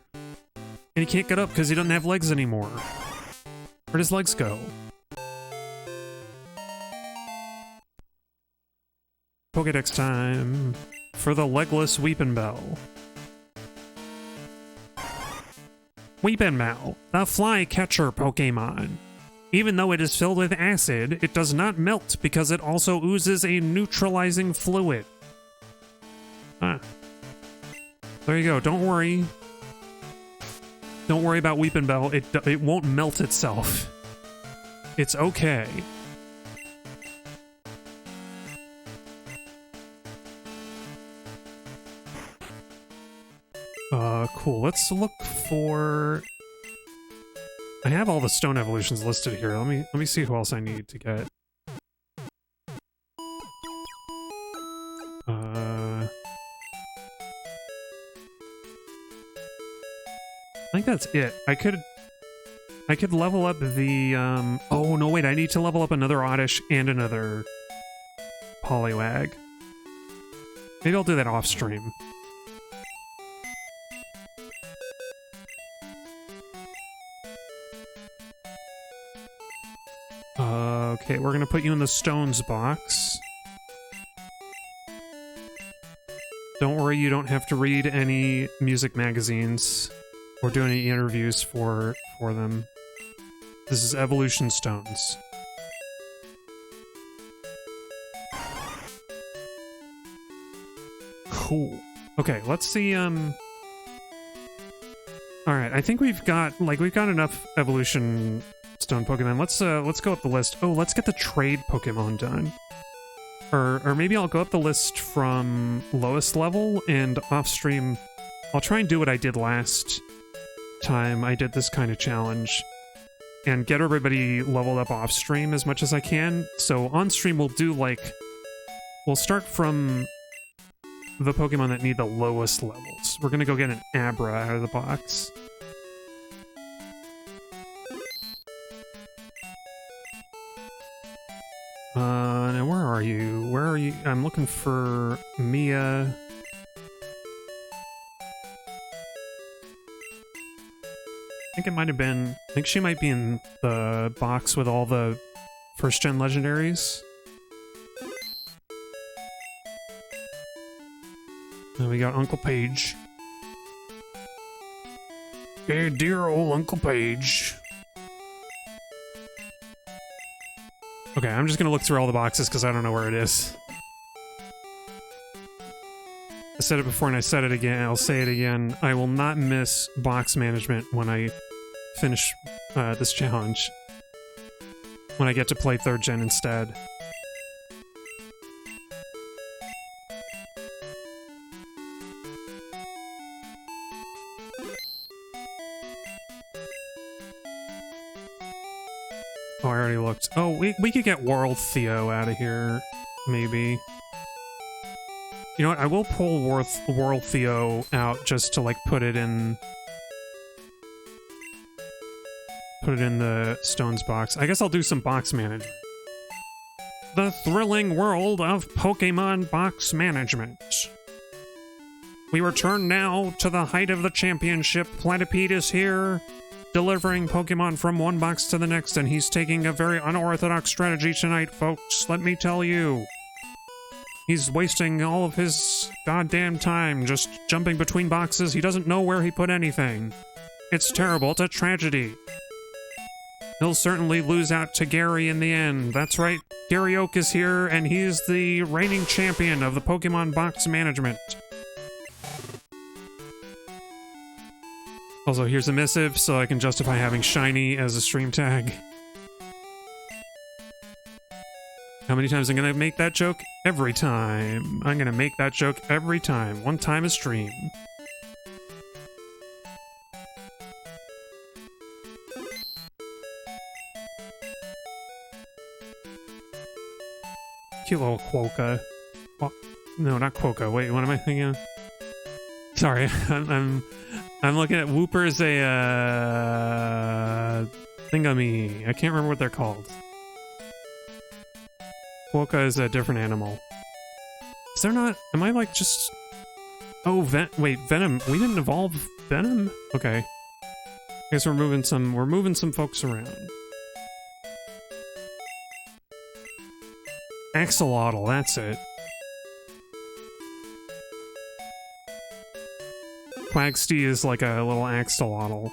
And he can't get up because he doesn't have legs anymore. Where'd his legs go? Pokédex time for the legless Weepinbell. Weepinbell, the flycatcher Pokemon. Even though it is filled with acid, it does not melt because it also oozes a neutralizing fluid. Ah. There you go, don't worry. Don't worry about Weepinbell, it won't melt itself. It's okay. Cool. Let's look for... I have all the stone evolutions listed here. Let me see who else I need to get. think that's it. I could level up the, oh, no, wait, I need to level up another Oddish and another Poliwag. Maybe I'll do that off stream. Okay, we're gonna put you in the Stones box. Don't worry, you don't have to read any music magazines or do any interviews for them. This is Evolution Stones. Cool. Okay, let's see, Alright, I think we've got enough Evolution Stone Pokemon. Let's go up the list. Oh, let's get the trade Pokemon done. Or maybe I'll go up the list from lowest level, and off-stream, I'll try and do what I did last time I did this kind of challenge, and get everybody leveled up off-stream as much as I can. So on-stream we'll do, like, we'll start from the Pokemon that need the lowest levels. We're gonna go get an Abra out of the box. Now where are you? Where are you? I'm looking for Mia. I think it might have been... I think she might be in the box with all the first-gen legendaries. Now we got Uncle Page. Hey, dear old Uncle Page. Okay, I'm just gonna look through all the boxes because I don't know where it is. I said it before and I said it again. I'll say it again. I will not miss box management when I finish this challenge. When I get to play 3rd gen instead. Oh, I already looked. Oh, we could get World Theo out of here, maybe. You know what? I will pull World Theo out just to, like, put it in the Stones box. I guess I'll do some box management. The thrilling world of Pokemon box management. We return now to the height of the championship. Platypede is here, delivering Pokemon from one box to the next, and he's taking a very unorthodox strategy tonight, folks. Let me tell you. He's wasting all of his goddamn time just jumping between boxes. He doesn't know where he put anything. It's terrible. It's a tragedy. He'll certainly lose out to Gary in the end. That's right. Gary Oak is here, and he's the reigning champion of the Pokemon box management. Also, here's a missive, so I can justify having Shiny as a stream tag. How many times am I gonna make that joke? Every time. I'm gonna make that joke every time. One time a stream. Cute little Quokka. Oh, no, not Quokka. Wait, what am I thinking of? Sorry, I'm looking at Whoopers thingamy. I can't remember what they're called. Quokka is a different animal. Is there not? Am I like just? Oh, wait, Venom. We didn't evolve Venom. Okay. I guess we're moving some folks around. Axolotl, that's it. Quagsty is like a little axolotl.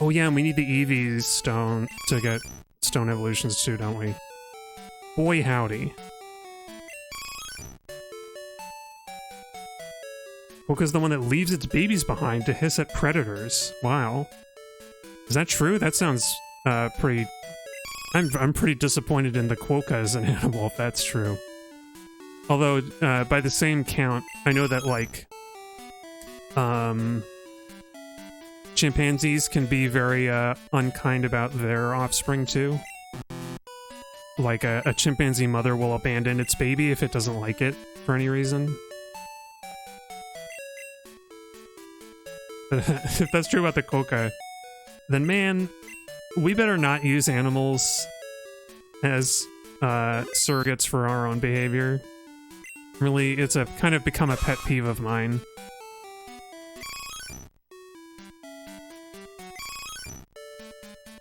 Oh yeah, and we need the Eevee stone to get stone evolutions too, don't we? Boy howdy. Quokka's the one that leaves its babies behind to hiss at predators. Wow. Is that true? That sounds pretty... I'm pretty disappointed in the Quokka as an animal, if that's true. Although, by the same count, I know that, like, chimpanzees can be very unkind about their offspring, too. Like, a chimpanzee mother will abandon its baby if it doesn't like it. for any reason. If that's true about the coca, then man, we better not use animals as surrogates for our own behavior. Really, it's a kind of become a pet peeve of mine.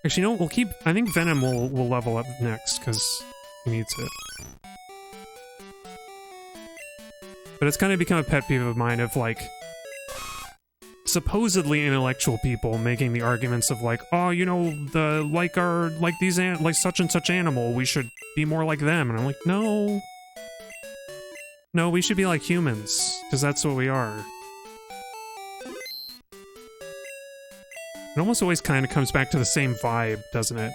Actually, no, we'll keep... I think Venom will level up next, because he needs it. But it's kind of become a pet peeve of mine of, like, supposedly intellectual people making the arguments of, like, oh, you know, like these, like such and such animal, we should be more like them. And I'm like, no. No, we should be like humans, because that's what we are. It almost always kind of comes back to the same vibe, doesn't it?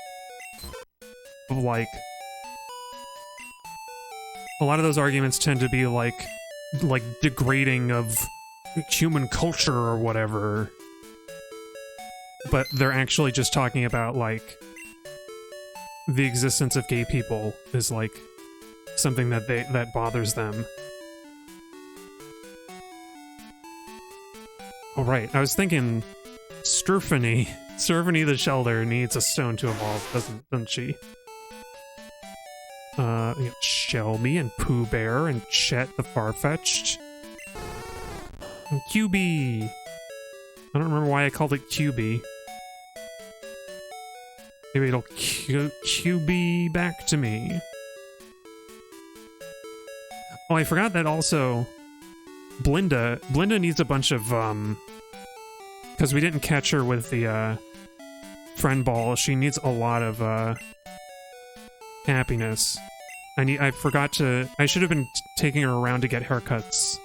Of like... A lot of those arguments tend to be like degrading of human culture or whatever. But they're actually just talking about, like, the existence of gay people is, like, something that bothers them. Oh, right. I was thinking... Sturfany the Shelter needs a stone to evolve, doesn't she? We got Shelby and Pooh Bear and Chet the Farfetch'd. And QB! I don't remember why I called it QB. Maybe it'll QB back to me. Oh, I forgot that also... Blinda needs a bunch of, because we didn't catch her with the, friend ball, she needs a lot of, happiness. I forgot to... I should have been taking her around to get haircuts.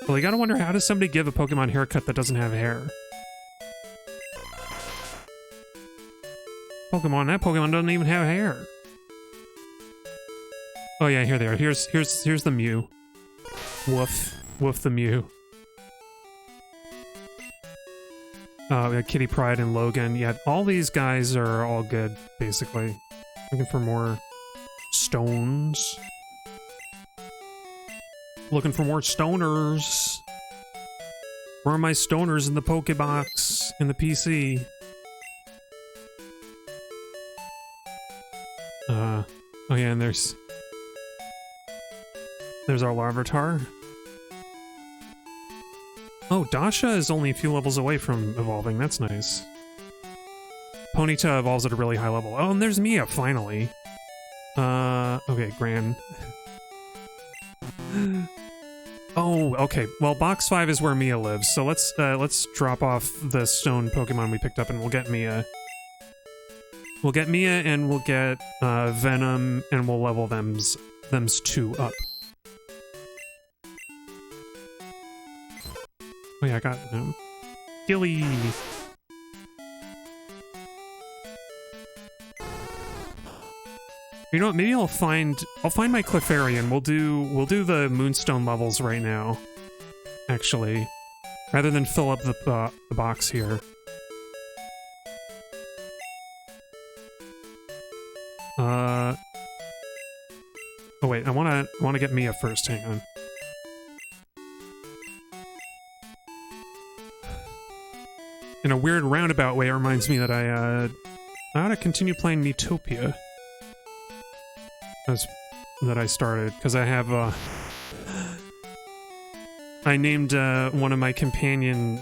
Well, you gotta wonder, how does somebody give a Pokemon haircut that doesn't have hair? That Pokemon doesn't even have hair. Oh yeah, here they are. Here's the Mew. Woof. Woof the Mew. We got Kitty Pryde and Logan. Yeah, all these guys are all good, basically. Looking for more stones. Looking for more stoners. Where are my stoners in the Pokebox? In the PC? Oh yeah, and there's our Larvitar. Oh, Dasha is only a few levels away from evolving. That's nice. Ponyta evolves at a really high level. Oh, and there's Mia, finally. Okay, Gran. Oh, okay. Well, Box 5 is where Mia lives, so let's drop off the stone Pokemon we picked up and we'll get Mia. We'll get Mia and we'll get Venom and we'll level them's two up. Oh yeah, I got him. Gilly! You know what? Maybe I'll find my Clefairy. We'll do the Moonstone levels right now. Actually, rather than fill up the box here. Oh wait, I wanna get Mia first. Hang on. In a weird roundabout way, it reminds me that I ought to continue playing Miitopia. That I started, because I have, I named, one of my companions,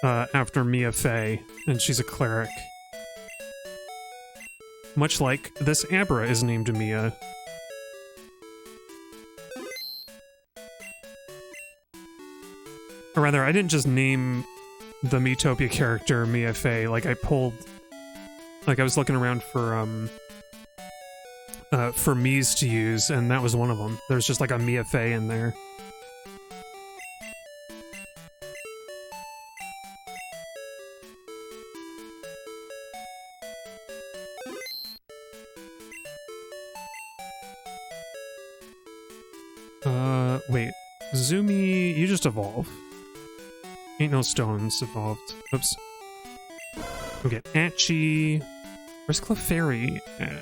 after Mia Fey, and she's a cleric. Much like this Abra is named Mia. Or rather, I didn't just name the Miitopia character Mia Fey, like I was looking around for Miis to use, and that was one of them. There's just like a Mia Fey in there. Wait. Zumi, you just evolve. Ain't no stones evolved. Oops. We'll get Atchi. Where's Clefairy at?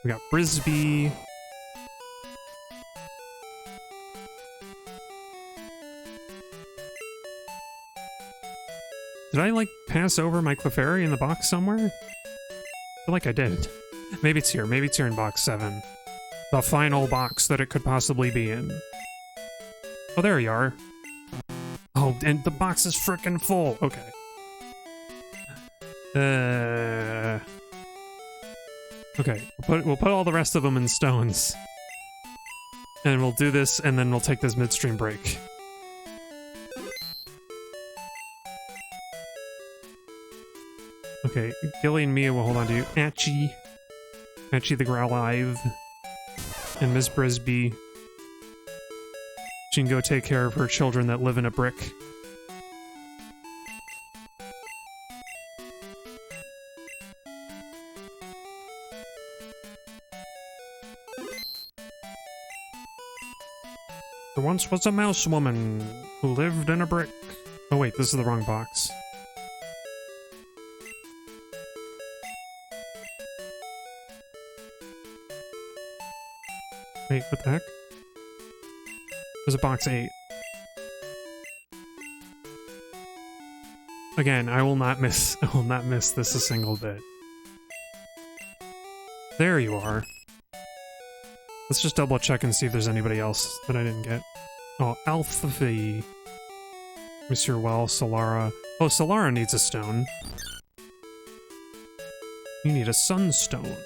We got Frisbee. Did I, like, pass over my Clefairy in the box somewhere? I feel like I did. Maybe it's here. Maybe it's here in box 7. The final box that it could possibly be in. Oh, there you are. Oh, and the box is frickin' full. Okay. Okay, we'll put all the rest of them in stones. And we'll do this, and then we'll take this midstream break. Okay, Gilly and Mia will hold on to you. Atchie the Growlive. And Miss Brisby. She can go take care of her children that live in a brick. There once was a mouse woman who lived in a brick. Oh wait, this is the wrong box. Wait, what the heck? There's a box 8. Again, I will not miss this a single bit. There you are. Let's just double check and see if there's anybody else that I didn't get. Oh, Alpha V. Monsieur Well, Solara. Oh, Solara needs a stone. You need a sunstone.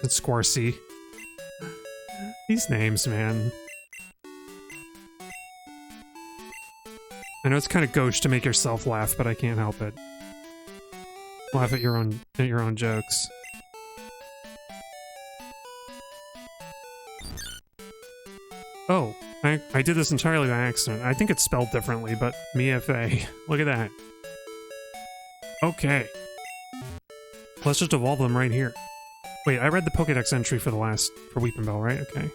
It's Squarsy. These names, man. I know it's kind of gauche to make yourself laugh, but I can't help it. Laugh at your own jokes. Oh, I did this entirely by accident. I think it's spelled differently, but Mia Fey. Look at that. Okay. Let's just evolve them right here. Wait, I read the Pokédex entry for Weeping Bell, right? Okay.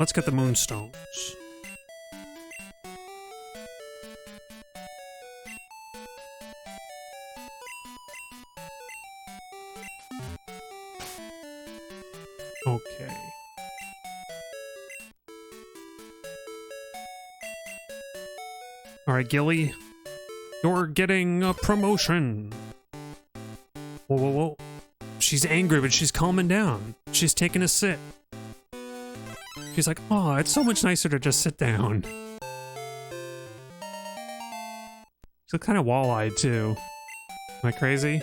Let's get the Moonstones. Okay. Alright, Gilly. You're getting a promotion. Whoa, whoa, whoa. She's angry, but she's calming down. She's taking a sit. She's like, oh, it's so much nicer to just sit down. She's kind of wall-eyed, too. Am I crazy?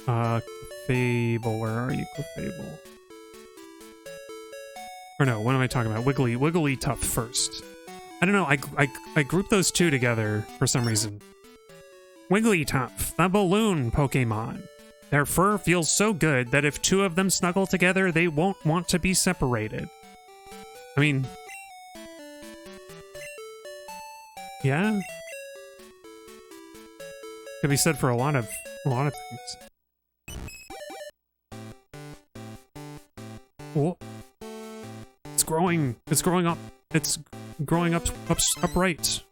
Clefable, where are you, Clefable? Or no, what am I talking about? Wigglytuff first. I don't know, I grouped those two together for some reason. Wigglytuff, the balloon Pokemon. Their fur feels so good that if two of them snuggle together, they won't want to be separated. I mean... yeah? Could be said for a lot of things. Oh. It's growing up. It's growing upright.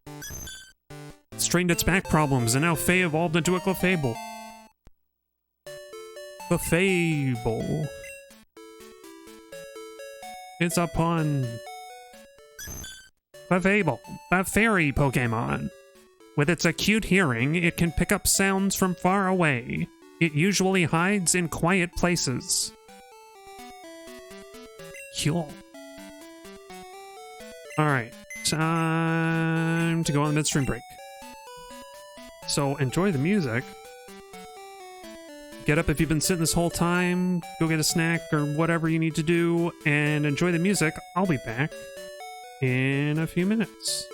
It straightened its back problems, and now Faye evolved into a Clefable. Clefable. It's a pun. Clefable, the fairy Pokemon. With its acute hearing, it can pick up sounds from far away. It usually hides in quiet places. Cool. Alright, time to go on the midstream break. So enjoy the music. Get up if you've been sitting this whole time, go get a snack or whatever you need to do, and enjoy the music. I'll be back in a few minutes.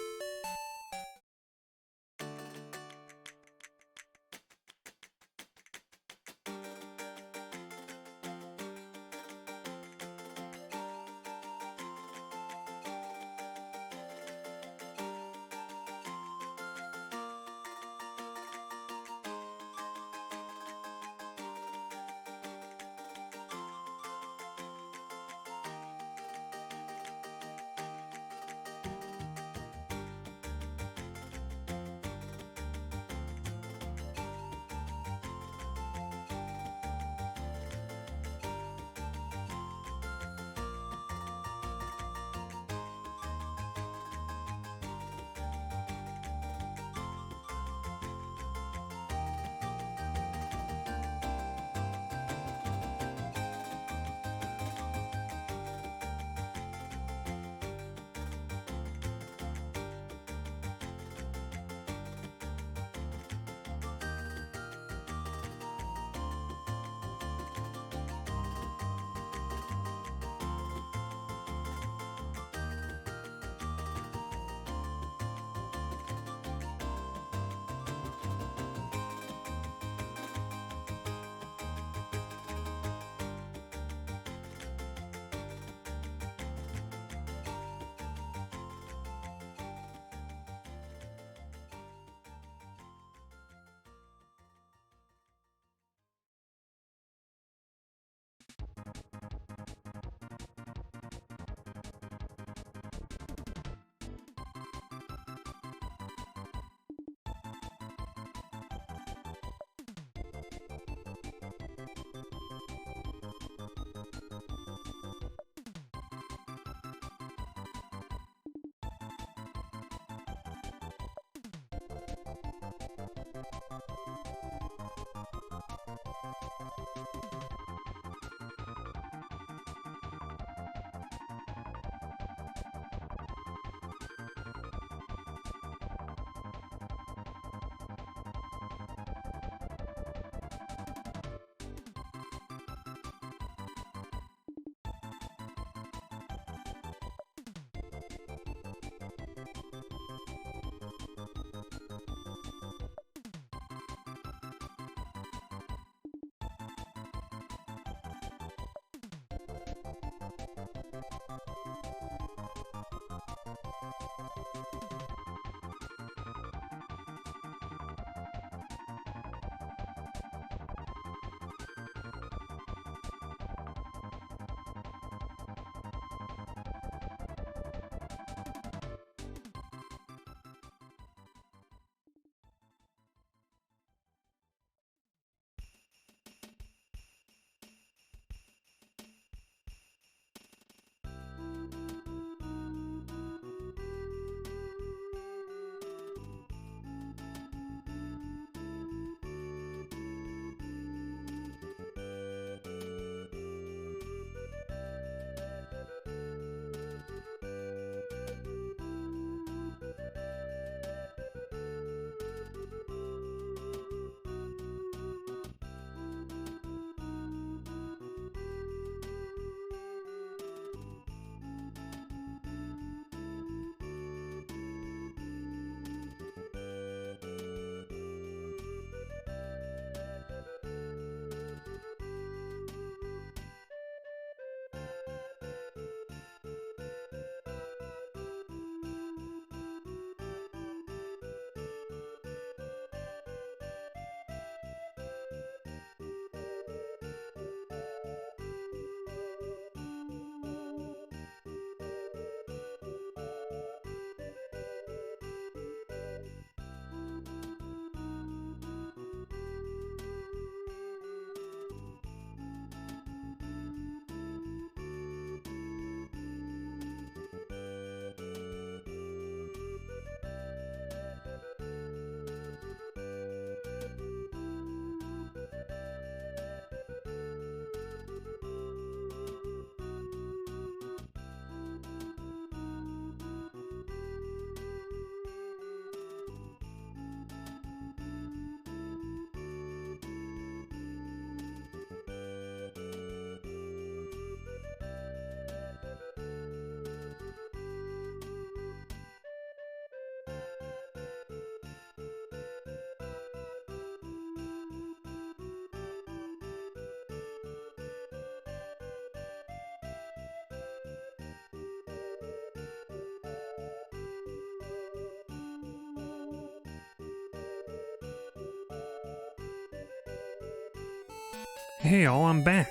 Hey all, I'm back.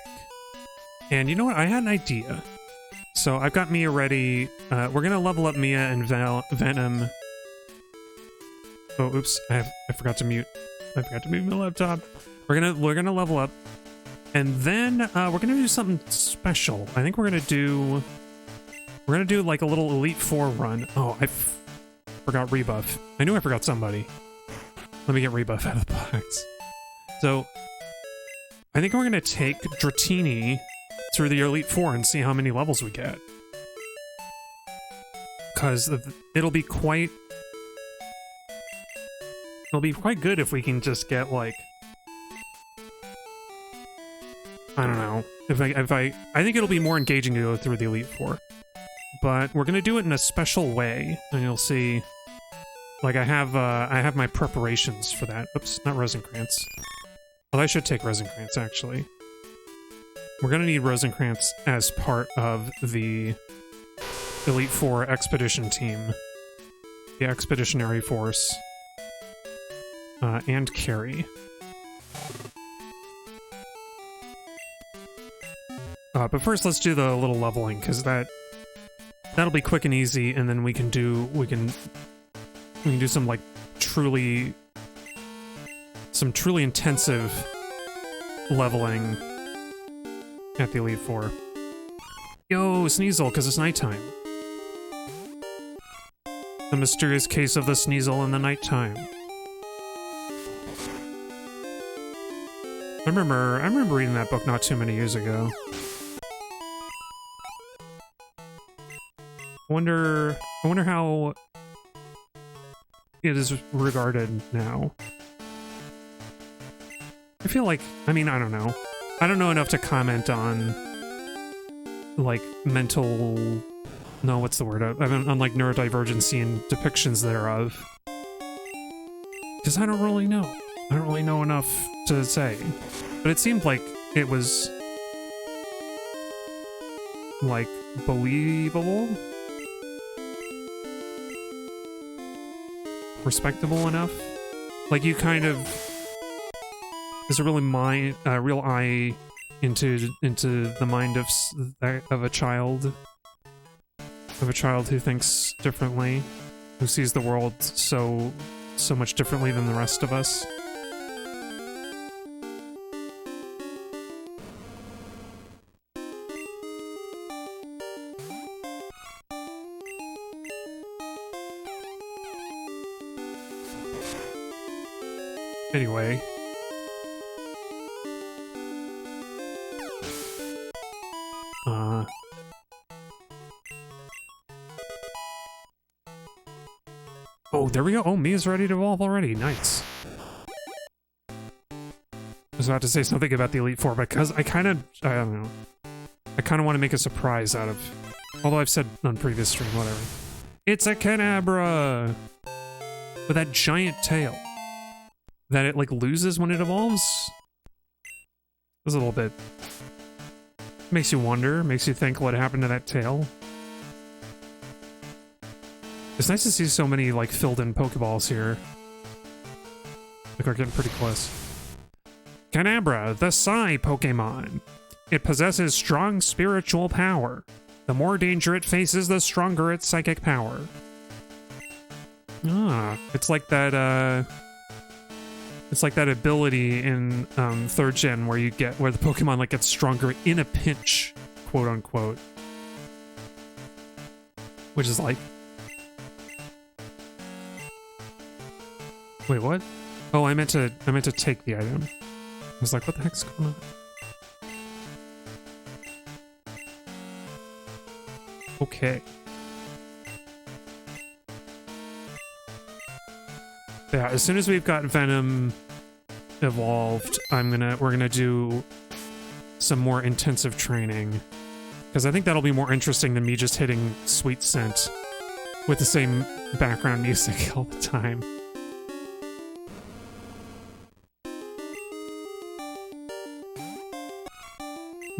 And you know what? I had an idea. So I've got Mia ready. We're gonna level up Mia and Venom. Oh, oops! I forgot to mute. I forgot to mute my laptop. We're gonna level up, and then we're gonna do something special. I think we're gonna do like a little Elite Four run. Oh, I forgot rebuff. I knew I forgot somebody. Let me get rebuff out of the box. So I think we're gonna take Dratini through the Elite Four and see how many levels we get. Because it'll be quite good if we can just get, like, I don't know. I think it'll be more engaging to go through the Elite Four. But we're gonna do it in a special way, and you'll see. Like, I have my preparations for that. Oops, not Rosencrantz. Well, I should take Rosencrantz, actually. We're gonna need Rosencrantz as part of the Elite Four expedition team. The Expeditionary Force. And Carrie. But first, let's do the little leveling, because that'll be quick and easy, and then we can do some like truly intensive leveling at the Elite Four. Yo, Sneasel, because it's nighttime. The mysterious case of the Sneasel in the nighttime. I remember reading that book not too many years ago. I wonder how it is regarded now. I feel like, I mean, I don't know. I don't know enough to comment on, like, mental... No, what's the word? On, like, neurodivergency and depictions thereof. Because I don't really know. I don't really know enough to say. But it seemed like it was... like, believable. Respectable enough. Like, you kind of... There's a really real eye into the mind of a child. Of a child who thinks differently. Who sees the world so much differently than the rest of us. Anyway. Oh, there we go. Oh, Mia's ready to evolve already. Nice. I was about to say something about the Elite Four, because I don't know. I kind of want to make a surprise out of... Although I've said on previous stream, whatever. It's a Canabra! With that giant tail. That it, like, loses when it evolves? It's a little bit... Makes you wonder, makes you think what happened to that tail. It's nice to see so many, like, filled-in Pokeballs here. Like, we're getting pretty close. Canabra, the Psy Pokemon. It possesses strong spiritual power. The more danger it faces, the stronger its psychic power. Ah, it's like that, it's like that ability in 3rd gen where the Pokemon like gets stronger in a pinch, quote unquote. Which is like... Wait, what? Oh, I meant to take the item. I was like, what the heck's going on? Okay. Yeah, as soon as we've got Venom evolved, we're gonna do some more intensive training. Because I think that'll be more interesting than me just hitting Sweet Scent with the same background music all the time.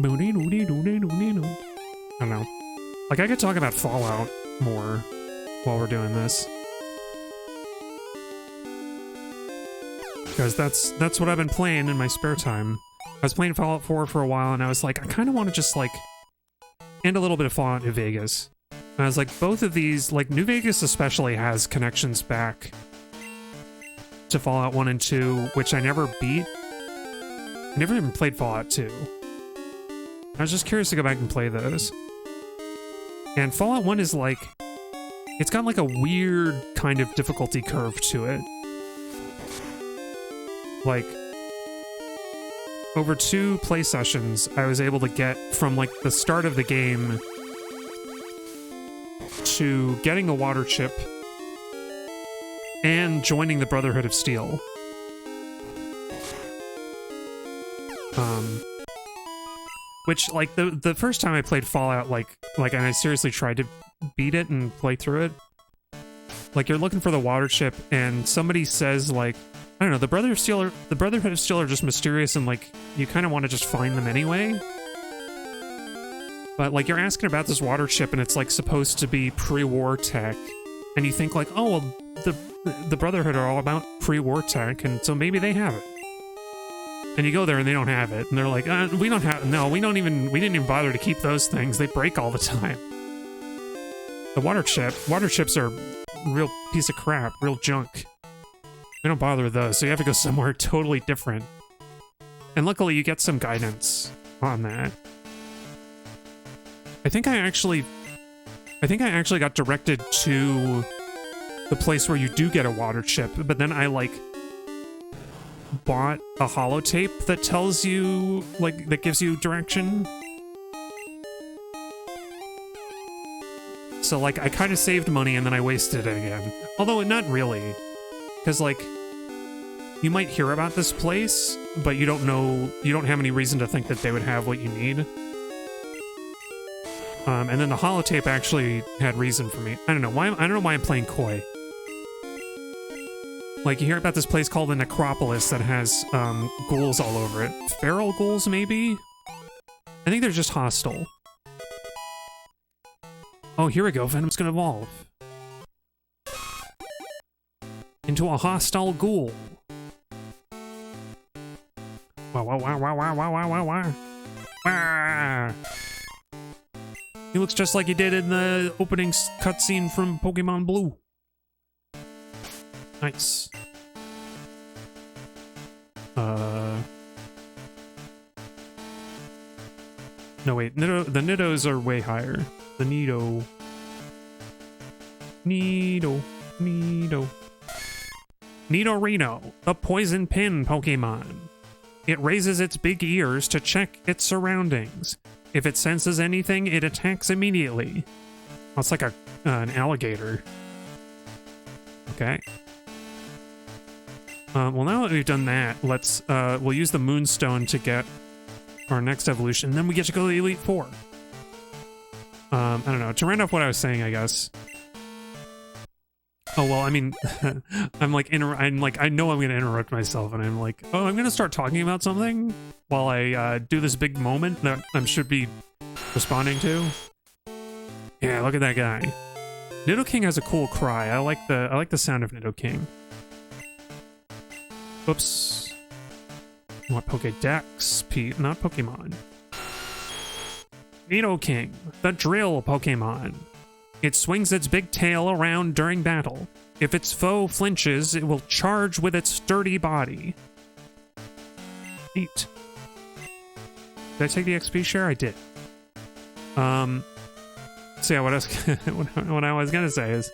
I don't know. Like, I could talk about Fallout more while we're doing this. Because that's what I've been playing in my spare time. I was playing Fallout 4 for a while, and I was like, I kind of want to just, like... And a little bit of Fallout New Vegas. And I was like, both of these... Like, New Vegas especially has connections back to Fallout 1 and 2, which I never beat. I never even played Fallout 2. I was just curious to go back and play those. And Fallout 1 is like... It's got like a weird kind of difficulty curve to it. Like, over 2 play sessions, I was able to get from like the start of the game to getting a water chip and joining the Brotherhood of Steel. Which, like, the first time I played Fallout, like, and I seriously tried to beat it and play through it, like, you're looking for the water chip, and somebody says, like, I don't know, the Brotherhood of Steel are just mysterious, and, like, you kind of want to just find them anyway. But, like, you're asking about this water chip, and it's, like, supposed to be pre-war tech, and you think, like, oh, well, the Brotherhood are all about pre-war tech, and so maybe they have it. And you go there and they don't have it, and they're like, we didn't even bother to keep those things. They break all the time. The water chips are a real piece of crap, real junk. We don't bother with those, so you have to go somewhere totally different. And luckily you get some guidance on that. I think I actually got directed to the place where you do get a water chip, but then I, like, bought a holotape that tells you, like, that gives you direction. So, like, I kind of saved money and then I wasted it again. Although, not really. Because, like, you might hear about this place, but you don't have any reason to think that they would have what you need. And then the holotape actually had reason for me. I don't know why I'm playing coy. Like, you hear about this place called the Necropolis that has, ghouls all over it. Feral ghouls, maybe? I think they're just hostile. Oh, here we go. Venom's gonna evolve into a hostile ghoul. Wow, wow, wow, wow, wow, wow, wow, wow, wow. Ah. He looks just like he did in the opening cutscene from Pokemon Blue. Nice. No, wait. The Nidos are way higher. The Nido. Nidorino, the poison pin Pokemon. It raises its big ears to check its surroundings. If it senses anything, it attacks immediately. Oh, it's like an alligator. Okay. Well, now that we've done that, we'll use the Moonstone to get our next evolution, then we get to go to the Elite Four. I don't know. To round up what I was saying, I guess. Oh, well, I mean, I know I'm going to interrupt myself, and I'm like, oh, I'm going to start talking about something while I do this big moment that I should be responding to. Yeah, look at that guy. Nidoking has a cool cry. I like the sound of Nidoking. Oops. What Pokédex, Pete, not Pokemon. Nidoking, the drill Pokemon. It swings its big tail around during battle. If its foe flinches, it will charge with its sturdy body. Neat. Did I take the XP share? I did. So yeah, what I was gonna say is,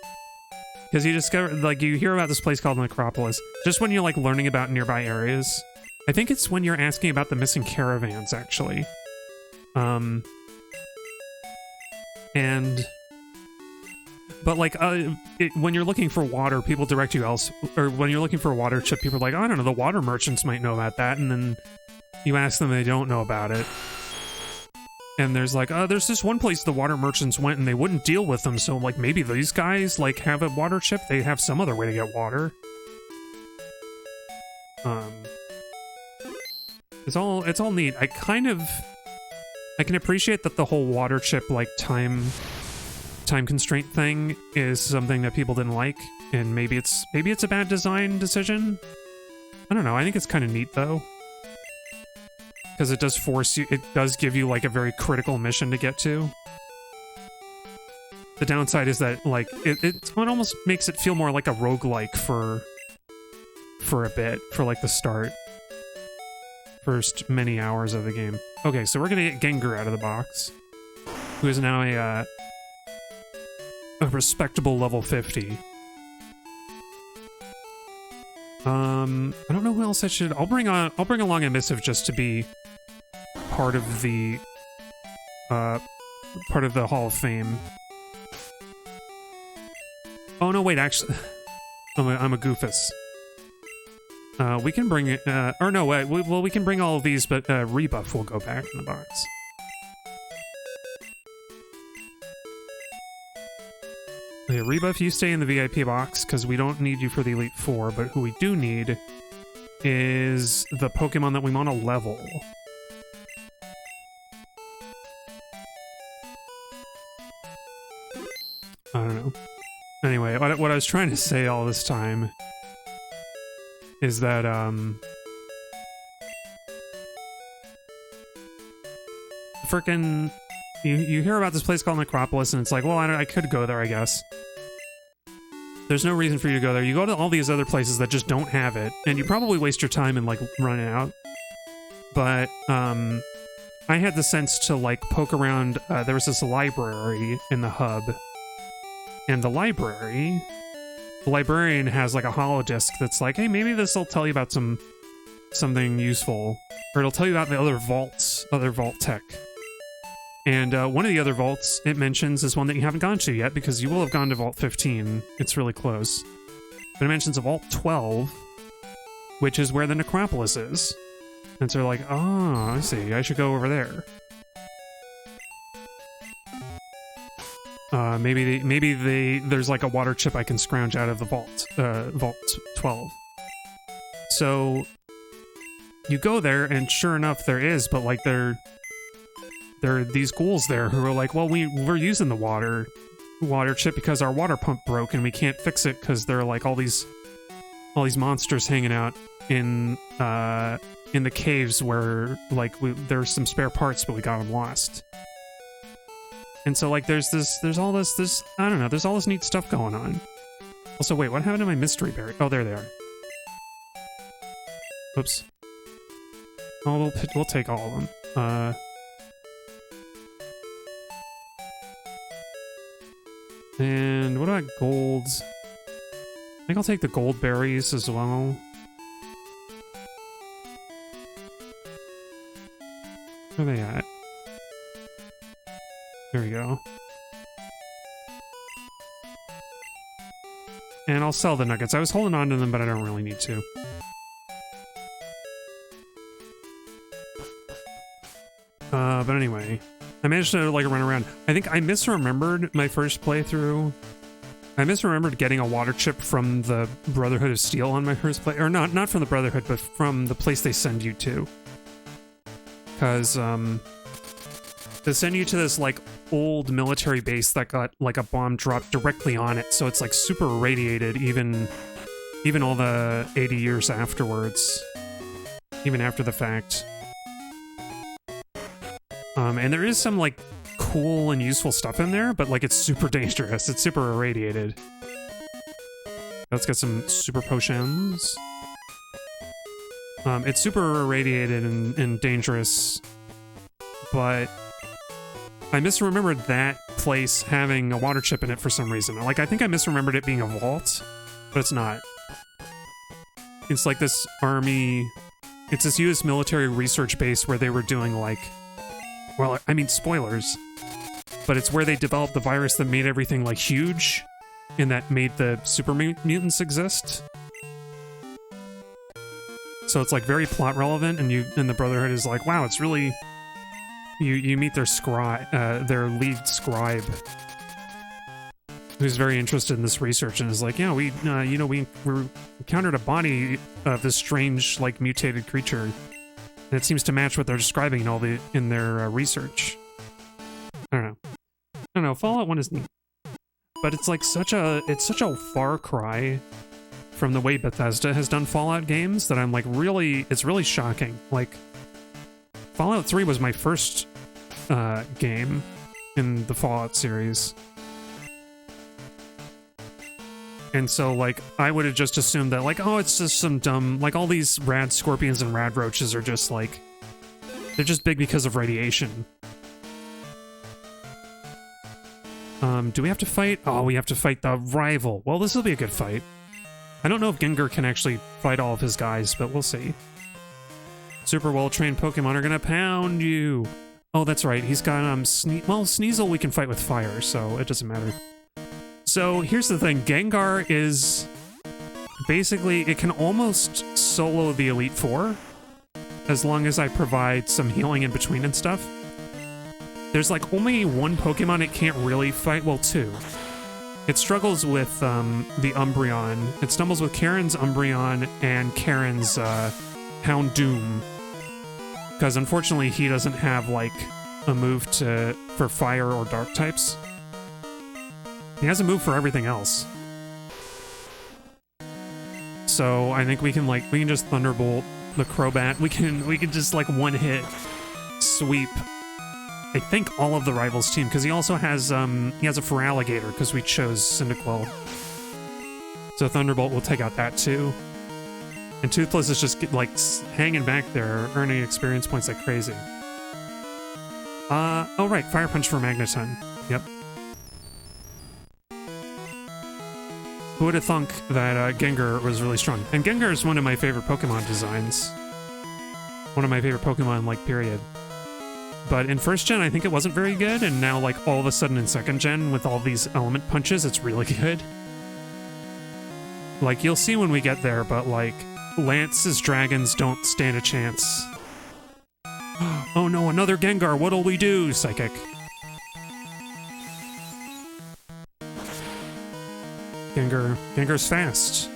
because you hear about this place called Necropolis, just when you're like learning about nearby areas. I think it's when you're asking about the missing caravans, actually. But like, when you're looking for water, people direct you else, or when you're looking for a water chip, people are like, oh, I don't know, the water merchants might know about that, and then you ask them, they don't know about it. And there's like, there's this one place the water merchants went and they wouldn't deal with them, so like maybe these guys like have a water chip, they have some other way to get water. It's all neat. I can appreciate that the whole water chip like time constraint thing is something that people didn't like, and maybe it's a bad design decision. I don't know. I think it's kind of neat though, because it does give you like a very critical mission to get to. The downside is that like it almost makes it feel more like a roguelike for a bit, for like the first many hours of the game. Okay, so we're gonna get Gengar out of the box, who is now a respectable level 50. I don't know who else I should. I'll bring along a missive just to be part of the Hall of Fame. Oh no, wait, actually, I'm a goofus. We can bring it, or no, wait, we can bring all of these, but Rebuff will go back in the box. Okay, Rebuff, you stay in the VIP box, because we don't need you for the Elite Four, but who we do need is the Pokemon that we want to level. I don't know. Anyway, what I was trying to say all this time is that, frickin', you hear about this place called Necropolis, and it's like, well, I could go there, I guess. There's no reason for you to go there. You go to all these other places that just don't have it, and you probably waste your time and, like, run out. But, I had the sense to, like, poke around. There was this library in the hub, and the librarian has, like, a holodisc that's like, hey, maybe this will tell you about something useful, or it'll tell you about the other vault tech. And one of the other vaults it mentions is one that you haven't gone to yet, because you will have gone to Vault 15. It's really close. But it mentions a Vault 12, which is where the Necropolis is. And so they're like, oh, I see, I should go over there. Maybe there's like a water chip I can scrounge out of the Vault 12. So you go there, and sure enough, there is, but like there are these ghouls there who are like, well, we're using the water water chip because our water pump broke and we can't fix it because there are like all these monsters hanging out in the caves where like there's some spare parts but we got them lost. And so like there's all this I don't know, there's all this neat stuff going on. Also, wait, what happened to my mystery berry? Oh, there they are. Oops. Oh, we'll take all of them. And what about golds? I think I'll take the gold berries as well. Where are they at? There we go. And I'll sell the nuggets. I was holding on to them, but I don't really need to. But anyway, I managed to like run around. I think I misremembered my first playthrough. I misremembered getting a water chip from the Brotherhood of Steel on my first play, or not from the Brotherhood, but from the place they send you to. Because they send you to this like old military base that got like a bomb dropped directly on it, so it's like super irradiated even all the 80 years afterwards, even after the fact. And there is some like cool and useful stuff in there, but like it's super dangerous. It's super irradiated. Let's get some super potions. It's super irradiated and dangerous, but I misremembered that place having a water chip in it for some reason. Like, I think I misremembered it being a vault, but it's not. It's like this army... It's this US military research base where they were doing, like... Well, I mean, spoilers. But it's where they developed the virus that made everything, like, huge, and that made the super mutants exist. So it's, like, very plot relevant, and the Brotherhood is like, wow, it's really... You meet their their lead scribe, who's very interested in this research, and is like, yeah, we encountered a body of this strange, like, mutated creature, and it seems to match what they're describing in their research. I don't know. Fallout 1 is neat, but it's like such a far cry from the way Bethesda has done Fallout games that I'm like, it's really shocking. Like, Fallout 3 was my first game in the Fallout series. And so, like, I would have just assumed that, like, oh, it's just some dumb... Like, all these rad scorpions and rad roaches are just, like... They're just big because of radiation. Do we have to fight? Oh, we have to fight the rival. Well, this will be a good fight. I don't know if Gengar can actually fight all of his guys, but we'll see. Super well-trained Pokemon are gonna pound you. Oh, that's right. He's got, Sneasel we can fight with fire, so it doesn't matter. So, here's the thing. Gengar is... Basically, it can almost solo the Elite Four, as long as I provide some healing in between and stuff. There's, like, only one Pokemon it can't really fight. Well, two. It struggles with, the Umbreon. It stumbles with Karen's Umbreon and Karen's, Houndoom. Because unfortunately he doesn't have like a move for fire or dark types. He has a move for everything else. So I think we can just Thunderbolt the Crobat. We can just like one hit sweep I think all of the rivals team, because he also has a Feraligatr because we chose Cyndaquil. So Thunderbolt will take out that too. And Toothless is just, like, hanging back there, earning experience points like crazy. Oh right, Fire Punch for Magneton. Yep. Who would have thunk that Gengar was really strong? And Gengar is one of my favorite Pokemon designs. One of my favorite Pokemon, like, period. But in first gen, I think it wasn't very good, and now, like, all of a sudden in second gen, with all these element punches, it's really good. Like, you'll see when we get there, but, like, Lance's dragons don't stand a chance. Oh no, another Gengar, what'll we do, Psychic? Gengar's fast.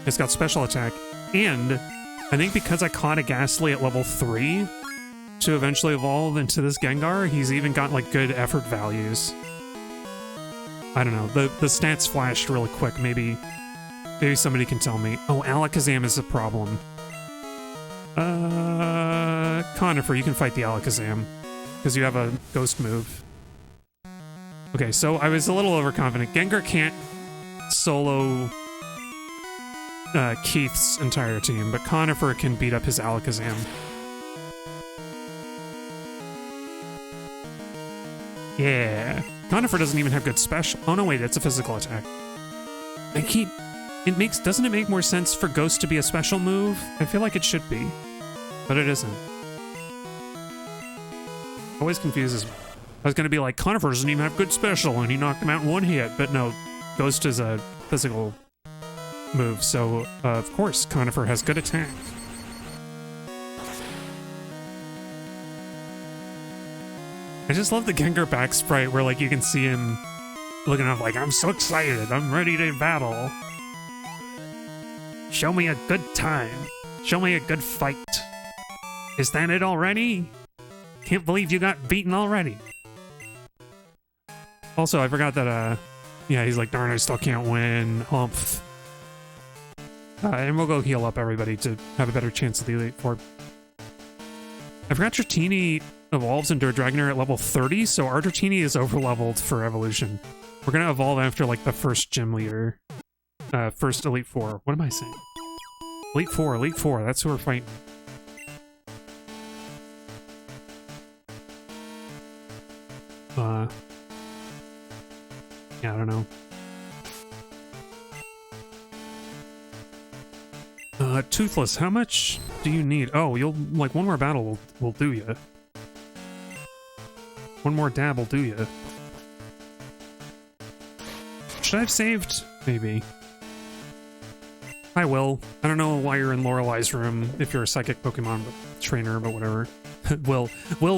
It's got special attack. And I think because I caught a Ghastly at level 3 to eventually evolve into this Gengar, he's even got like good effort values. I don't know. The stats flashed really quick. Maybe somebody can tell me. Oh, Alakazam is a problem. Conifer, you can fight the Alakazam because you have a ghost move. Okay, so I was a little overconfident. Gengar can't solo Keith's entire team, but Conifer can beat up his Alakazam. Yeah. Conifer doesn't even have good special. Oh no, wait, it's a physical attack. Doesn't it make more sense for Ghost to be a special move? I feel like it should be, but it isn't. Always confuses me. I was gonna be like, Conifer doesn't even have good special, and he knocked him out in one hit, but no, Ghost is a physical move, so of course Conifer has good attack. I just love the Gengar back sprite where like you can see him looking up like, I'm so excited, I'm ready to battle. Show me a good time. Show me a good fight. Is that it already? Can't believe you got beaten already. Also, I forgot that, yeah, he's like, darn, I still can't win. Humph. And we'll go heal up everybody to have a better chance at the Elite Four. I forgot Dratini evolves into a Dragonair at level 30, so our Dratini is over-leveled for evolution. We're gonna evolve after, like, the first gym leader. First Elite Four. What am I saying? Elite Four, that's who we're fighting. Yeah, I don't know. Toothless, how much do you need? Oh, you'll, like, one more battle will do ya. One more dab will do ya. Should I have saved? Maybe. Hi, Will. I don't know why you're in Lorelai's room if you're a psychic Pokemon trainer, but whatever. Will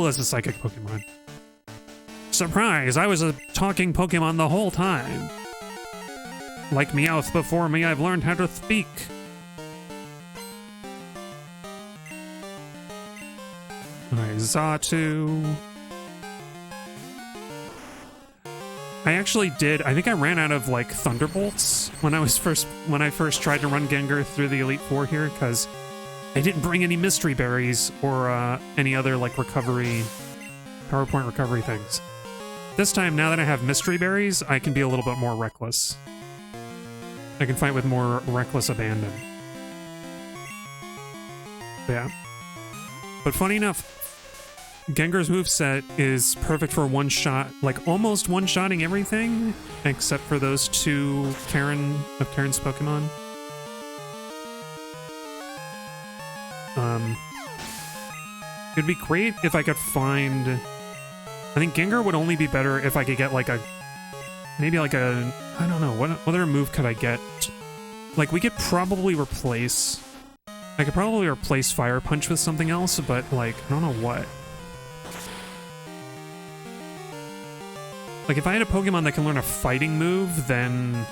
is a psychic Pokemon. Surprise! I was a talking Pokemon the whole time. Like Meowth before me, I've learned how to speak. Alright, Xatu. I actually did. I think I ran out of like Thunderbolts when I first tried to run Gengar through the Elite Four here, because I didn't bring any Mystery Berries or any other like PowerPoint recovery things. This time, now that I have Mystery Berries, I can be a little bit more reckless. I can fight with more reckless abandon. Yeah. But funny enough, Gengar's moveset is perfect for one-shot, like almost one-shotting everything, except for those two Karen's Pokemon. It'd be great if I could find... I think Gengar would only be better if I could get like maybe like a, I don't know, what other move could I get? Like we could probably replace, I could probably replace Fire Punch with something else, but like, I don't know what. Like if I had a Pokemon that can learn a fighting move, then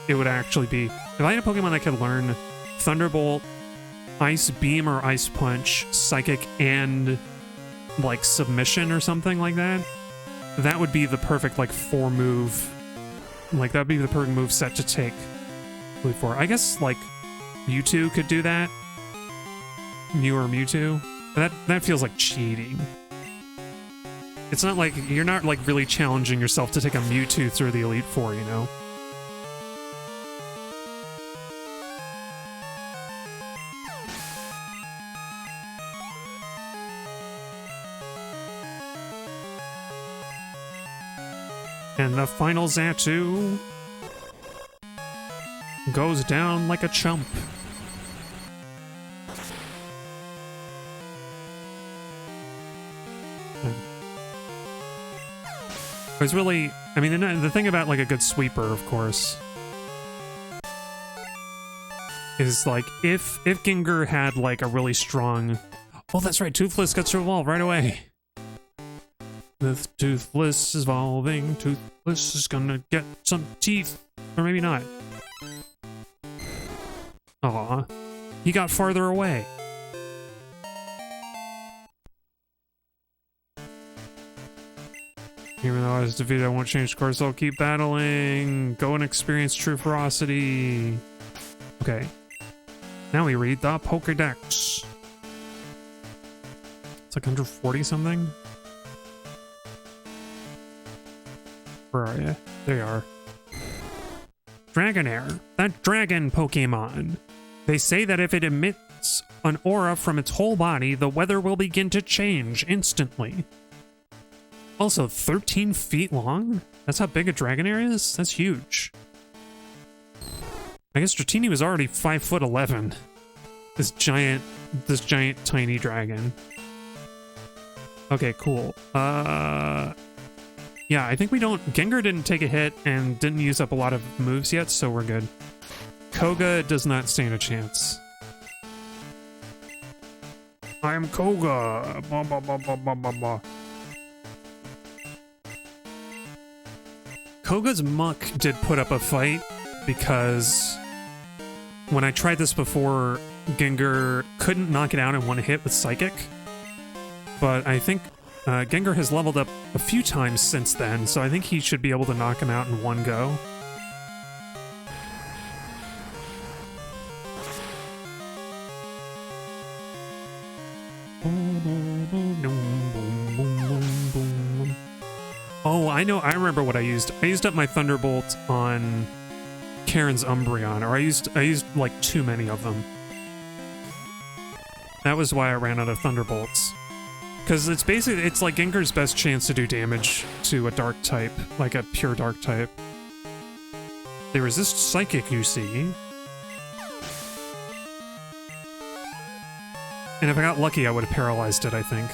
it would actually be, if I had a Pokemon that could learn Thunderbolt, Ice Beam or Ice Punch, Psychic, and like Submission or something like that, that would be the perfect like 4-move, like that would be the perfect move set to take Elite Four. I guess like Mewtwo could do that. Mew or Mewtwo. That feels like cheating. It's not like, you're not like really challenging yourself to take a Mewtwo through the Elite Four, you know? And the final Xatu goes down like a chump. It was really, I mean, the thing about like a good sweeper, of course, is like if Gengar had like a really strong, oh that's right, Toothless gets to evolve right away. With Toothless evolving, Toothless is gonna get some teeth. Or maybe not. Aw, he got farther away. Even though I was defeated, I won't change course. I'll keep battling. Go and experience true ferocity. Okay. Now we read the Pokédex. It's like 140 something. Where are you? There you are. Dragonair, that dragon Pokemon. They say that if it emits an aura from its whole body, the weather will begin to change instantly. Also, 13 feet long? That's how big a Dragonair is? That's huge. I guess Dratini was already 5'11". This giant tiny dragon. Okay, cool. Yeah, I think we don't... Gengar didn't take a hit and didn't use up a lot of moves yet, so we're good. Koga does not stand a chance. I am Koga! Blah, blah, blah, blah, blah, blah, blah. Koga's Muck did put up a fight because when I tried this before, Gengar couldn't knock it out in one hit with Psychic. But I think Gengar has leveled up a few times since then, so I think he should be able to knock him out in one go. Oh, I know. I remember what I used. I used up my Thunderbolt on Karen's Umbreon, or I used like too many of them. That was why I ran out of Thunderbolts. Because it's basically, it's like Gengar's best chance to do damage to a dark type, like a pure dark type. They resist Psychic, you see. And if I got lucky, I would have paralyzed it, I think.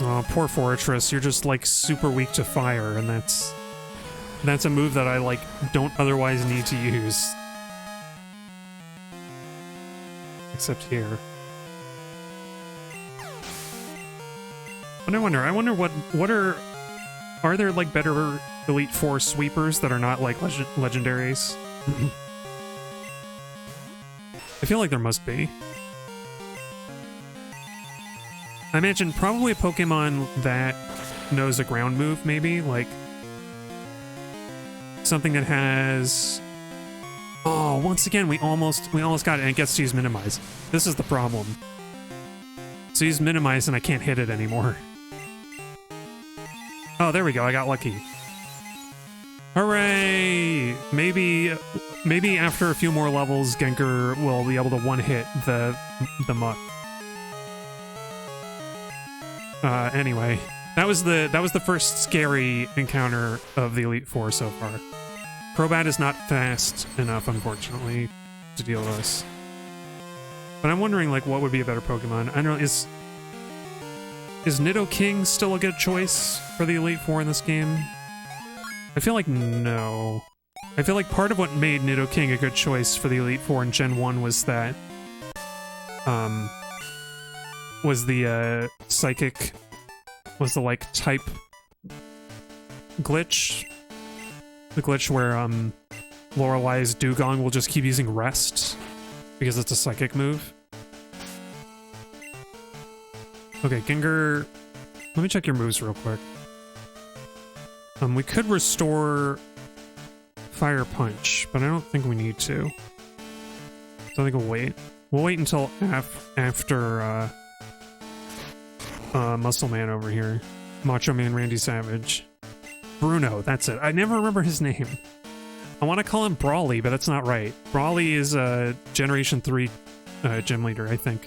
Oh, poor Fortress, you're just like super weak to fire, and that's a move that I like don't otherwise need to use. Except here. But I wonder what are there like better Elite Four sweepers that are not like legendaries? I feel like there must be. I imagine probably a Pokemon that knows a ground move, maybe, like something that has... Oh, once again, we almost got it, and it gets to use Minimize. This is the problem. So use Minimize, and I can't hit it anymore. Oh, there we go, I got lucky. Hooray! Maybe after a few more levels, Gengar will be able to one-hit the Muck. Anyway, that was the first scary encounter of the Elite Four so far. Crobat is not fast enough, unfortunately, to deal with us. But I'm wondering, like, what would be a better Pokemon? I don't know, is Nidoking still a good choice for the Elite Four in this game? I feel like no. I feel like part of what made Nidoking a good choice for the Elite Four in Gen 1 was that, was the, Psychic, was the, like, type glitch. The glitch where, Lorelai's Dugong will just keep using Rest, because it's a Psychic move. Okay, Gengar, let me check your moves real quick. We could restore Fire Punch, but I don't think we need to. So I think we'll wait. We'll wait until after, Muscle Man over here. Macho Man Randy Savage. Bruno, that's it. I never remember his name. I want to call him Brawly, but that's not right. Brawly is a Generation 3 gym leader, I think.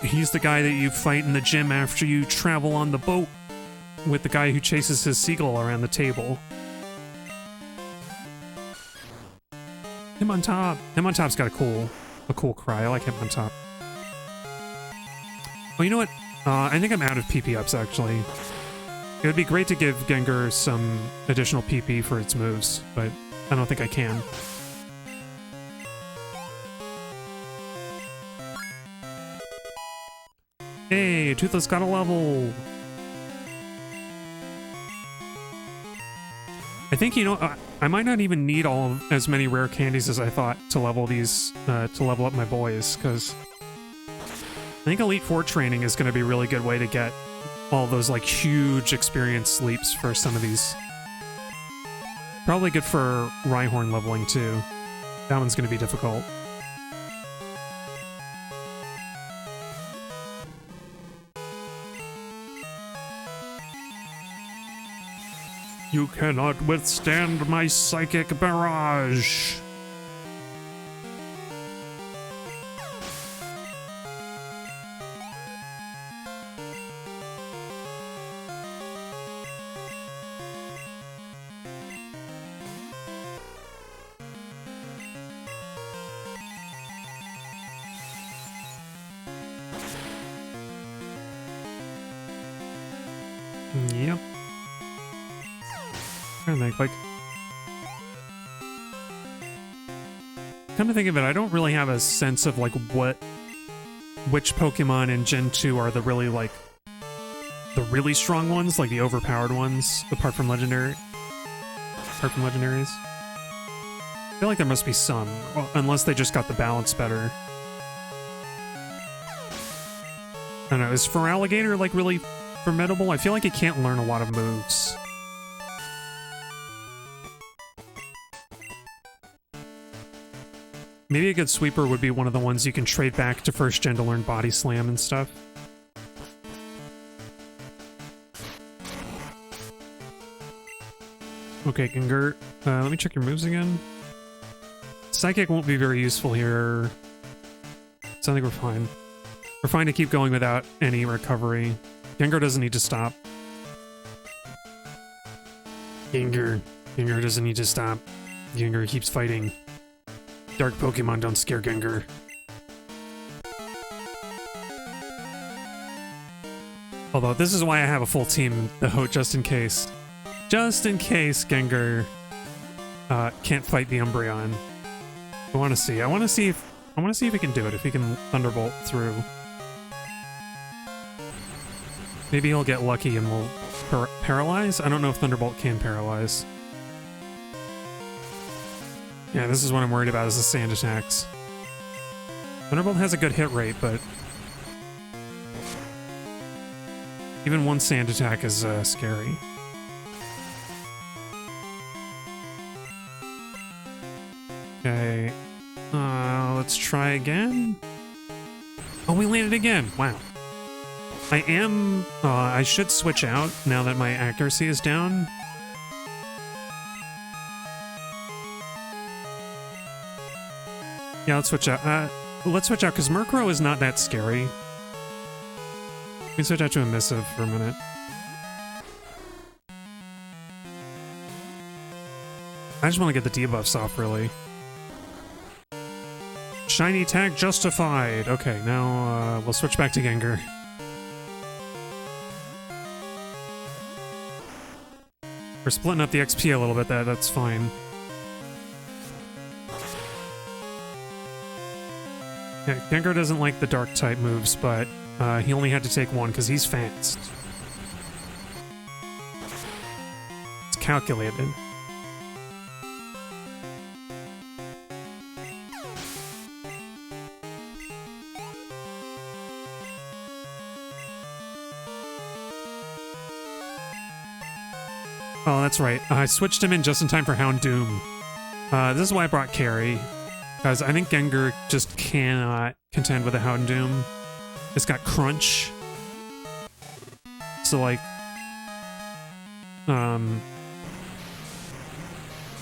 He's the guy that you fight in the gym after you travel on the boat with the guy who chases his seagull around the table. Him on top. Him on top's got a cool cry. I like him on top. Oh, you know what? I think I'm out of PP ups, actually. It would be great to give Gengar some additional PP for its moves, but I don't think I can. Hey, Toothless got a level! I think, you know, I might not even need as many rare candies as I thought to level these, to level up my boys, because I think Elite Four training is going to be a really good way to get all those like huge experience leaps for some of these. Probably good for Rhyhorn leveling too. That one's going to be difficult. You cannot withstand my psychic barrage. Yep. Trying to think, like, come to think of it, I don't really have a sense of like which Pokemon in Gen 2 are the really like the really strong ones, like the overpowered ones, apart from legendaries. I feel like there must be some, well, unless they just got the balance better. I don't know, is Feraligatr like really formidable? I feel like it can't learn a lot of moves. Maybe a good sweeper would be one of the ones you can trade back to first gen to learn Body Slam and stuff. Okay, Gengar, let me check your moves again. Psychic won't be very useful here, so I think we're fine. We're fine to keep going without any recovery. Gengar doesn't need to stop. Gengar doesn't need to stop. Gengar keeps fighting. Dark Pokemon don't scare Gengar. Although, this is why I have a full team, though, just in case. Just in case Gengar can't fight the Umbreon. I want to see. I want to see if he can do it, if he can Thunderbolt through. Maybe he'll get lucky and we'll paralyze? I don't know if Thunderbolt can paralyze. Yeah, this is what I'm worried about, is the sand attacks. Thunderbolt has a good hit rate, but even one sand attack is scary. Okay, let's try again. Oh, we landed again. Wow. I should switch out now that my accuracy is down. Yeah, let's switch out. Let's switch out, because Murkrow is not that scary. We can switch out to a Missive for a minute. I just want to get the debuffs off, really. Shiny tag justified. Okay, now we'll switch back to Gengar. We're splitting up the XP a little bit, that's fine. Yeah, Gengar doesn't like the dark type moves, but he only had to take one because he's fast. It's calculated. Oh, that's right. I switched him in just in time for Houndoom. This is why I brought Carry. Because I think Gengar just cannot contend with a Houndoom. It's got Crunch. So, like...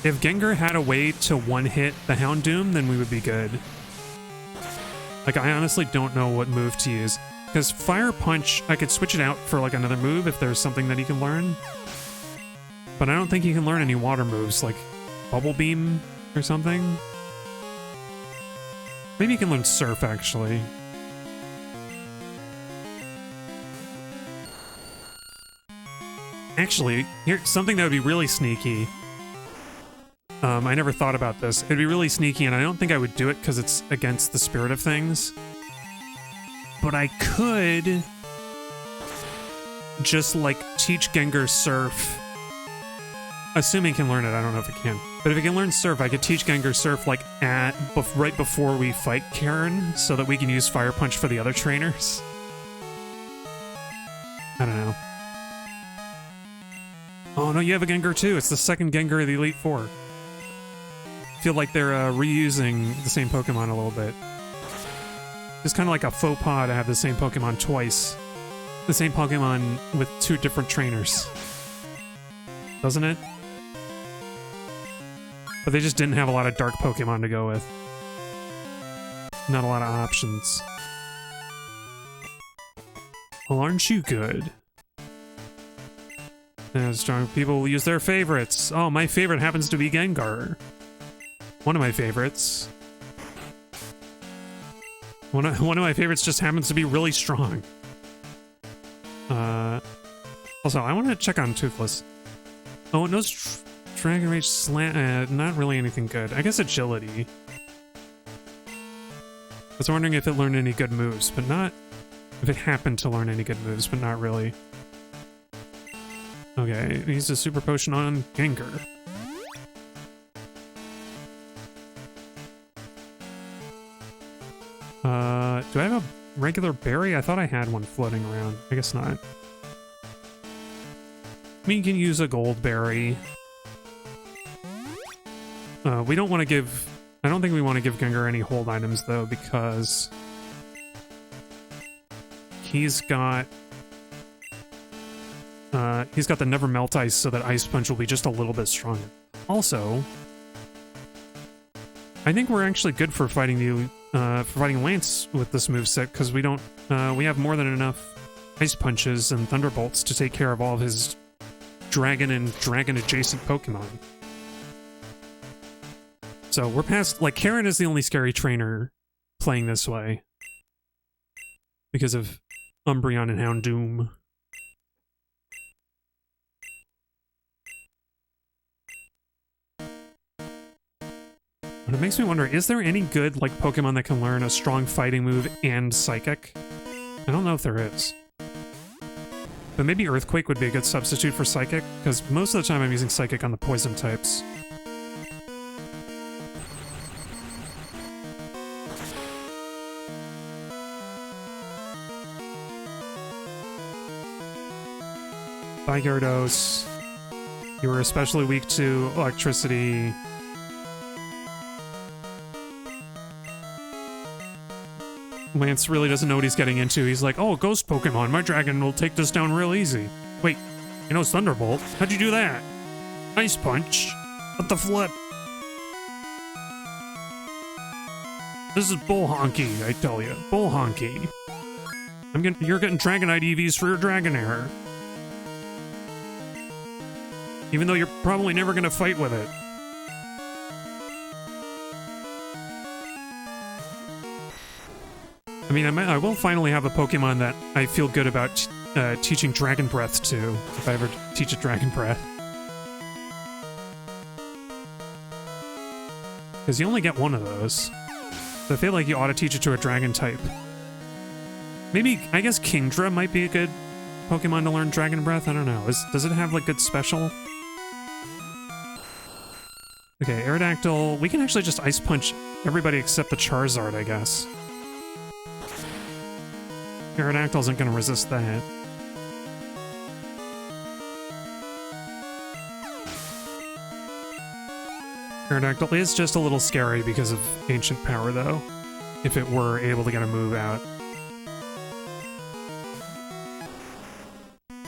if Gengar had a way to one-hit the Houndoom, then we would be good. Like, I honestly don't know what move to use. Because Fire Punch, I could switch it out for, like, another move if there's something that he can learn. But I don't think he can learn any water moves, like Bubble Beam or something. Maybe he can learn Surf, actually. Actually, here's something that would be really sneaky. I never thought about this. It'd be really sneaky, and I don't think I would do it because it's against the spirit of things. But I could just, like, teach Gengar Surf. Assuming he can learn it, I don't know if it can. But if it can learn Surf, I could teach Gengar Surf like right before we fight Karen, so that we can use Fire Punch for the other trainers. I don't know. Oh no, you have a Gengar too. It's the second Gengar of the Elite Four. I feel like they're reusing the same Pokemon a little bit. It's kind of like a faux pas to have the same Pokemon twice. The same Pokemon with two different trainers. Doesn't it? But they just didn't have a lot of dark Pokemon to go with. Not a lot of options. Well, aren't you good? Strong people will use their favorites. Oh, my favorite happens to be Gengar. One of my favorites. One of my favorites just happens to be really strong. Also, I want to check on Toothless. Oh, it knows Dragon Rage Slam. Not really anything good. I guess Agility. I was wondering if it learned any good moves, but not... If it happened to learn any good moves, but not really. Okay, it needs a Super Potion on Gengar. Do I have a regular berry? I thought I had one floating around. I guess not. We can use a gold berry. We don't want to give... I don't think we want to give Gengar any hold items, though, because... He's got the Never Melt Ice, so that Ice Punch will be just a little bit stronger. Also, I think we're actually good for fighting Lance with this moveset, because we have more than enough Ice Punches and Thunderbolts to take care of all of his Dragon and Dragon-adjacent Pokemon. So we're past... Like, Karen is the only scary trainer playing this way. Because of Umbreon and Houndoom. But it makes me wonder, is there any good, like, Pokemon that can learn a strong fighting move and Psychic? I don't know if there is. But maybe Earthquake would be a good substitute for Psychic, because most of the time I'm using Psychic on the poison types. Bye, Gyarados. You were especially weak to electricity. Lance really doesn't know what he's getting into. He's like, oh, Ghost Pokemon. My dragon will take this down real easy. Wait, you know Thunderbolt? How'd you do that? Ice Punch. What the flip? This is bull honky, I tell you. Bull honky. You're getting Dragonite EVs for your Dragonair. Even though you're probably never going to fight with it. I mean, I will finally have a Pokemon that I feel good about teaching Dragon Breath to, if I ever teach it Dragon Breath. Because you only get one of those. So I feel like you ought to teach it to a Dragon type. Maybe, I guess Kingdra might be a good Pokemon to learn Dragon Breath? I don't know. Does it have, like, good special? Okay, Aerodactyl. We can actually just Ice Punch everybody except the Charizard, I guess. Aerodactyl isn't going to resist that. Aerodactyl is just a little scary because of Ancient Power, though, if it were able to get a move out.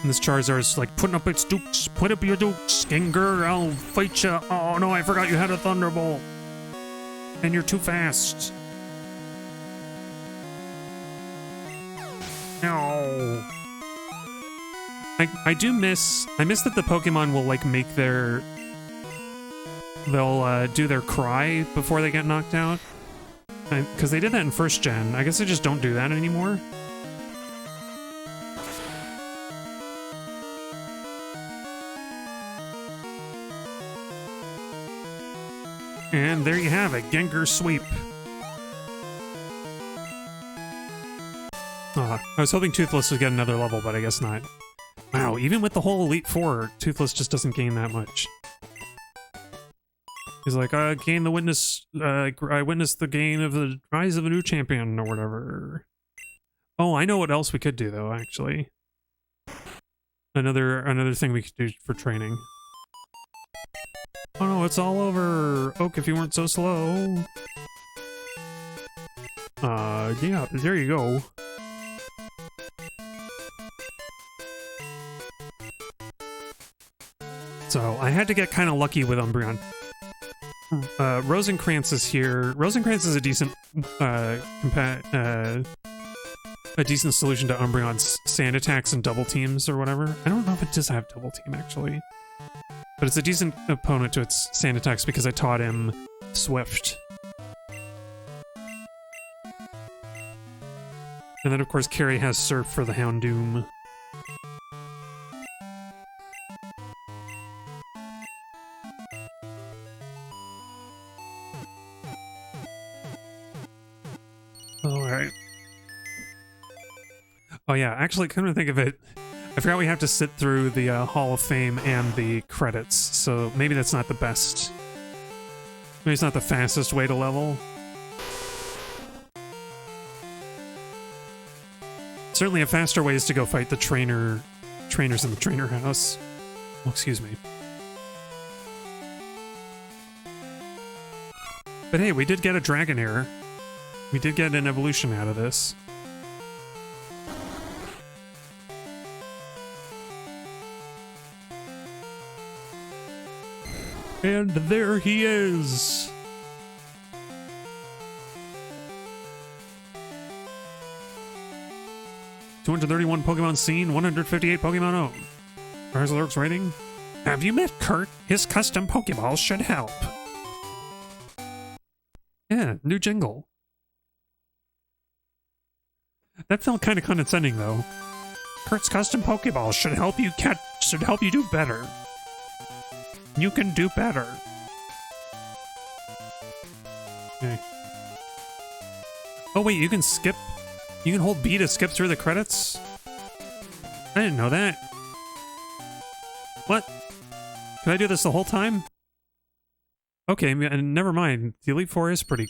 And this Charizard's like, putting up its dukes, put up your dukes, Gengar, I'll fight ya. Oh no, I forgot you had a Thunderbolt. And you're too fast. No. I miss that the Pokemon will like make they'll do their cry before they get knocked out. Because they did that in first gen. I guess they just don't do that anymore. And there you have it, Gengar Sweep. I was hoping Toothless would get another level, but I guess not. Wow, even with the whole Elite Four, Toothless just doesn't gain that much. He's like, I witnessed the gain of the rise of a new champion or whatever. Oh, I know what else we could do though, actually. Another thing we could do for training. Oh no, it's all over. Oak, if you weren't so slow. Yeah, there you go. So, I had to get kind of lucky with Umbreon. Rosencrantz is here. Rosencrantz is a decent, a decent solution to Umbreon's sand attacks and double teams or whatever. I don't know if it does have double team, actually. But it's a decent opponent to its sand attacks because I taught him Swift. And then, of course, Carrie has Surf for the Houndoom. Alright. Oh yeah, actually, come to think of it, I forgot we have to sit through the Hall of Fame and the credits, so maybe that's not the best. Maybe it's not the fastest way to level. Certainly a faster way is to go fight the trainers in the trainer house. Oh, excuse me. But hey, we did get a Dragonair. We did get an evolution out of this. And there he is! "231 Pokemon seen, 158 Pokemon owned." Arzalurk's rating? "Have you met Kurt? His custom Pokeballs should help." Yeah, new jingle. That felt kind of condescending, though. "Kurt's custom Pokeballs should help you do better. You can do better." Okay. Oh wait, you can skip? You can hold B to skip through the credits? I didn't know that. What? Can I do this the whole time? Okay, never mind. The Elite Four is pretty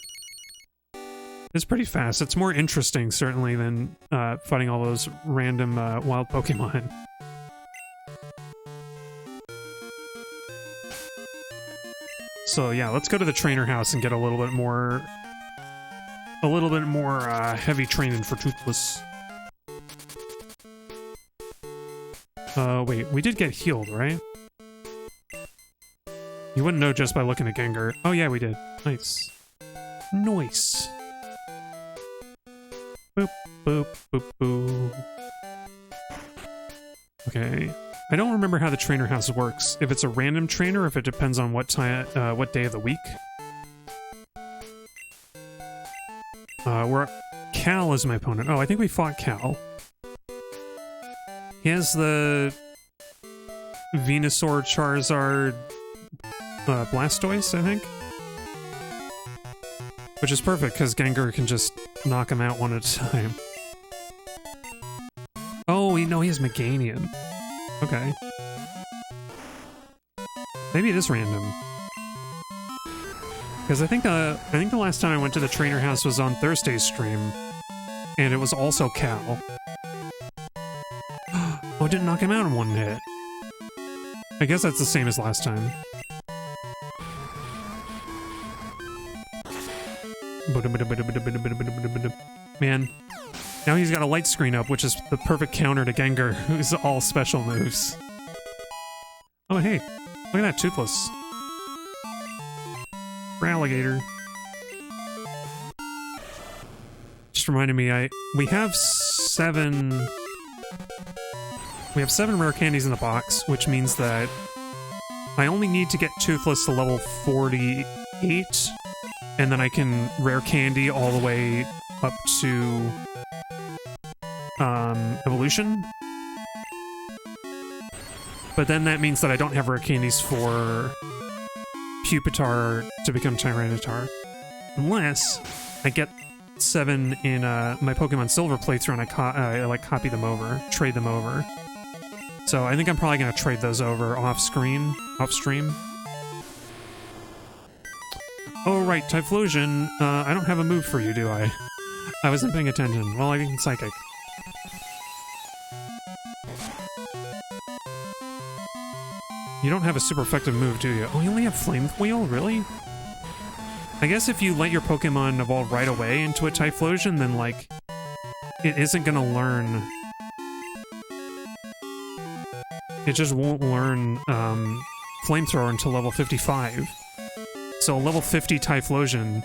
fast. It's more interesting, certainly, than fighting all those random wild Pokemon. So yeah, let's go to the trainer house and get a little bit more heavy training for Toothless. Wait, we did get healed, right? You wouldn't know just by looking at Gengar. Oh yeah, we did. Nice. Nice. Boop, boop, boop, boop. Okay. I don't remember how the trainer house works. If it's a random trainer, or if it depends on what time, what day of the week. Cal is my opponent. Oh, I think we fought Cal. He has the Venusaur, Charizard, Blastoise, I think. Which is perfect, because Gengar can just knock him out one at a time. Oh, no, he has Meganium. Okay. Maybe it is random. Because I think the last time I went to the trainer house was on Thursday's stream, and it was also Cal. Oh, it didn't knock him out in one hit. I guess that's the same as last time. Man. Now he's got a light screen up, which is the perfect counter to Gengar, who's all special moves. Oh, hey. Look at that Toothless. Alligator. Just reminded me, we have seven rare candies in the box, which means that I only need to get Toothless to level 48, and then I can rare candy all the way up to evolution. But then that means that I don't have rare candies for Pupitar to become Tyranitar. Unless I get 7 in my Pokemon Silver playthrough and I like copy them over, trade them over. So I think I'm probably gonna trade those over off stream. Oh, right, Typhlosion. I don't have a move for you, do I? I wasn't paying attention. Well, I can Psychic. You don't have a super effective move, do you? Oh, you only have Flame Wheel? Really? I guess if you let your Pokemon evolve right away into a Typhlosion, then, like, it isn't gonna learn... It just won't learn, Flamethrower until level 55. So level 50 Typhlosion...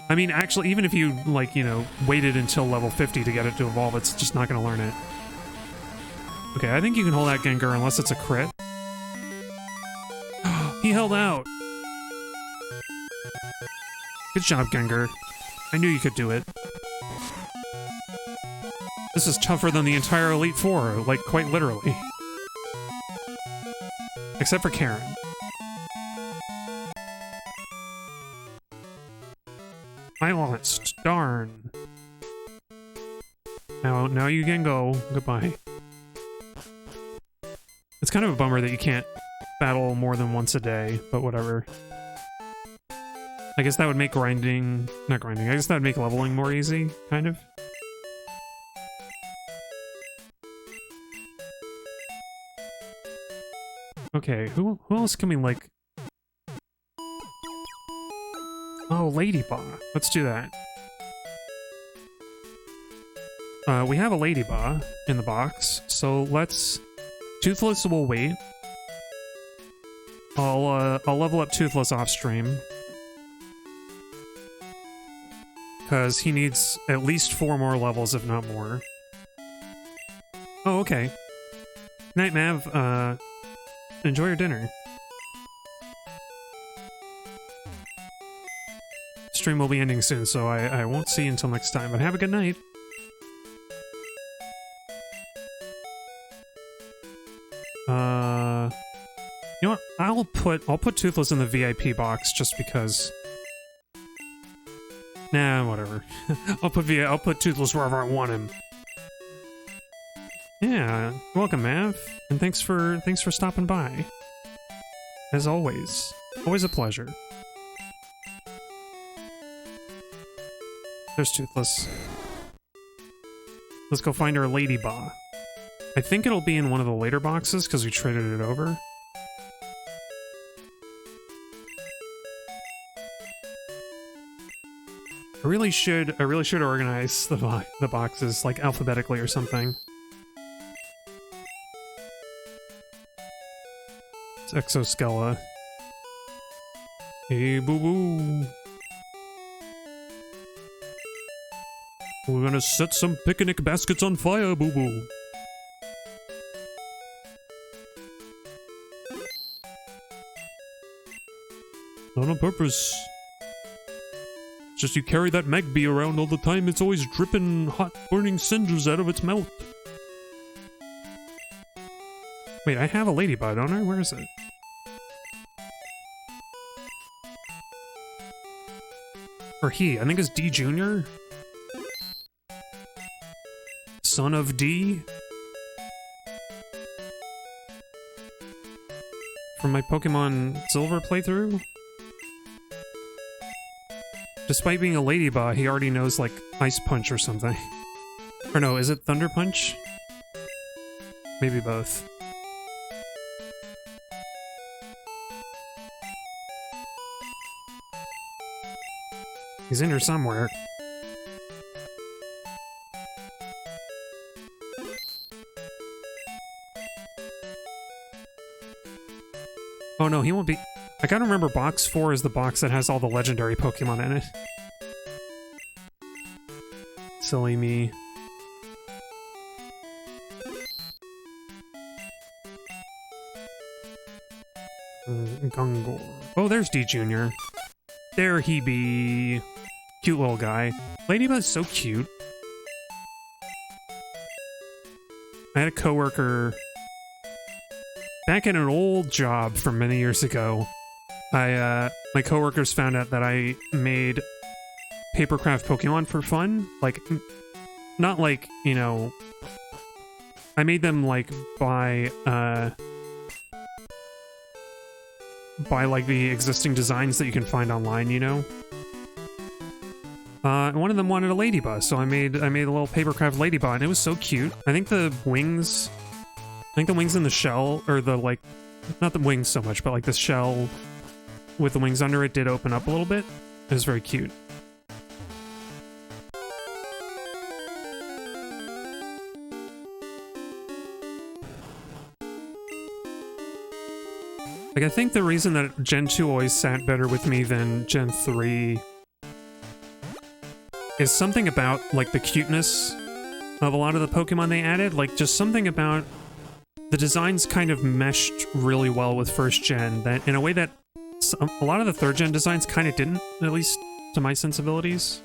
I mean, actually, even if you, like, you know, waited until level 50 to get it to evolve, it's just not gonna learn it. Okay, I think you can hold out Gengar unless it's a crit. He held out! Good job, Gengar. I knew you could do it. This is tougher than the entire Elite Four, like, quite literally. Except for Karen. I lost. Darn. Now you can go. Goodbye. It's kind of a bummer that you can't battle more than once a day, but whatever. I guess that would make grinding... Not grinding, I guess that would make leveling more easy, kind of. Okay, who else can we, like... Oh, Ladybug. Let's do that. We have a Ladybug in the box, so let's... Toothless will wait. I'll level up Toothless off stream. Because he needs at least 4 more levels, if not more. Oh, okay. Night, Mav. Enjoy your dinner. Stream will be ending soon, so I won't see you until next time, but have a good night. You know what? I'll put Toothless in the VIP box just because. Nah, whatever. I'll put Toothless wherever I want him. Yeah, welcome, Mav, and thanks for stopping by. As always a pleasure. There's Toothless. Let's go find our Ladybug. I think it'll be in one of the later boxes because we traded it over. I really should organize the boxes like alphabetically or something. It's Exoskela. Hey, boo boo. We're gonna set some picnic baskets on fire, boo boo. Not on purpose. Just you carry that Magby around all the time, it's always dripping hot burning cinders out of its mouth. Wait, I have a Ladybug, don't I? Where is it? Or he, I think it's D Jr. Son of D. From my Pokemon Silver playthrough? Despite being a Ladybug, he already knows, like, Ice Punch or something. Or no, is it Thunder Punch? Maybe both. He's in here somewhere. Oh no, he won't be... I gotta remember box 4 is the box that has all the legendary Pokemon in it. Silly me. Gengar. Oh, there's D Jr. There he be. Cute little guy. Ladybug's so cute. I had a coworker back at an old job from many years ago. My coworkers found out that I made papercraft Pokemon for fun. Like, not like, you know, I made them like by, by like the existing designs that you can find online, you know. One of them wanted a ladybug, so I made a little papercraft ladybug, and it was so cute. I think the wings in the shell, or the like, not the wings so much, but like the shell with the wings under it did open up a little bit. It was very cute. Like, I think the reason that Gen 2 always sat better with me than Gen 3 is something about, like, the cuteness of a lot of the Pokemon they added. Like, just something about the designs kind of meshed really well with first gen, that in a way that a lot of the third gen designs kind of didn't, at least to my sensibilities.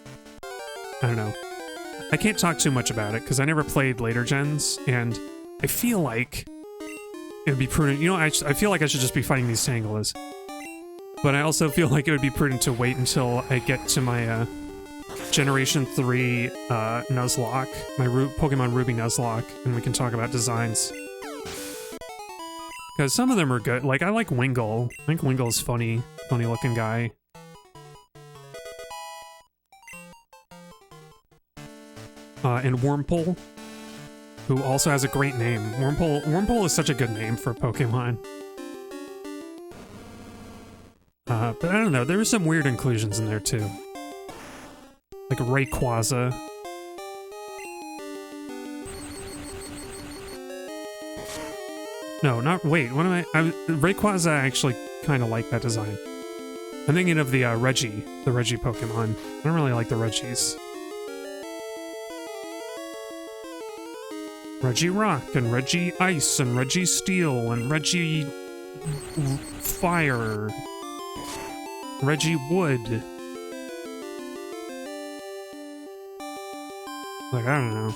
I don't know. I can't talk too much about it because I never played later gens, and I feel like it would be prudent. You know, I feel like I should just be fighting these Tanglers. But I also feel like it would be prudent to wait until I get to my Generation 3 Nuzlocke, my Pokemon Ruby Nuzlocke, and we can talk about designs. Because some of them are good. Like, I like Wingull. I think Wingull's funny looking guy. And Wurmple, who also has a great name. Wurmple is such a good name for a Pokemon. But I don't know, there were some weird inclusions in there too. Like Rayquaza. No, not, wait, what am I Rayquaza, I actually kind of like that design. I'm thinking of the the Reggie Pokemon. I don't really like the Reggies. Reggie Rock, and Reggie Ice, and Reggie Steel, and Reggie Fire, Reggie Wood. Like, I don't know.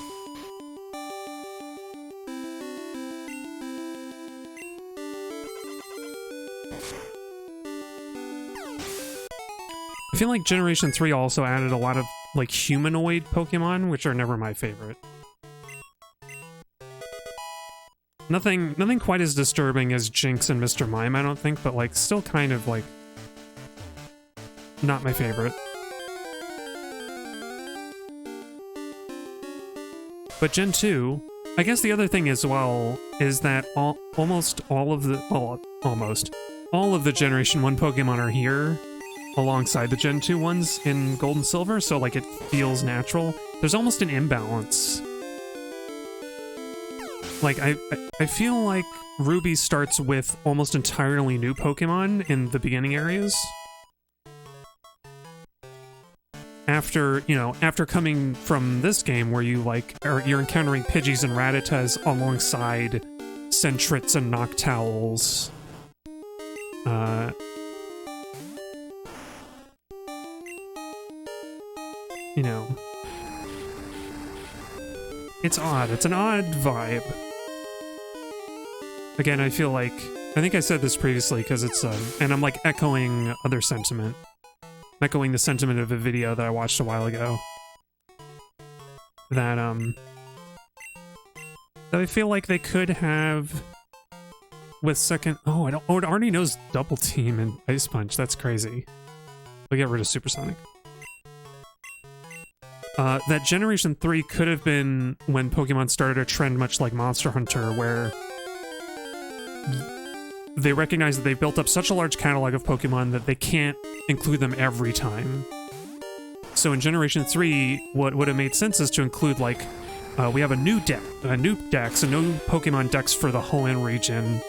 I feel like Generation 3 also added a lot of, like, humanoid Pokemon, which are never my favorite. Nothing quite as disturbing as Jinx and Mr. Mime, I don't think, but, like, still kind of, like, not my favorite. But Gen 2, I guess the other thing as well is that almost all of the Generation 1 Pokemon are here alongside the Gen 2 ones in Gold and Silver, so, like, it feels natural. There's almost an imbalance. Like, I feel like Ruby starts with almost entirely new Pokemon in the beginning areas. After, you know, after coming from this game where you, like, you're encountering Pidgeys and Rattatas alongside Sentrits and Noctowls. You know. It's odd. It's an odd vibe. Again, I feel like, I think I said this previously because it's, and I'm like echoing other sentiment. Echoing the sentiment of a video that I watched a while ago. That I feel like they could have with second, oh, it already knows Double Team and Ice Punch. That's crazy. We'll get rid of Supersonic. That Generation 3 could have been when Pokemon started a trend much like Monster Hunter, where they recognize that they've built up such a large catalog of Pokemon that they can't include them every time. So in Generation 3, what would have made sense is to include, like, we have a new dex, a new Pokemon dex for the Hoenn region,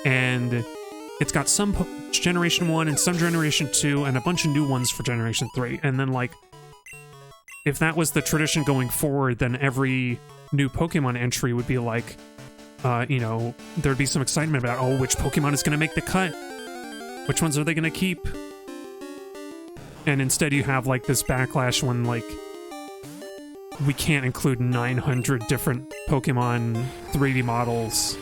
and it's got some Generation 1 and some Generation 2 and a bunch of new ones for Generation 3, and then, like, if that was the tradition going forward, then every new Pokemon entry would be like, you know, there'd be some excitement about, oh, which Pokemon is going to make the cut? Which ones are they going to keep? And instead you have, like, this backlash when, like, we can't include 900 different Pokemon 3D models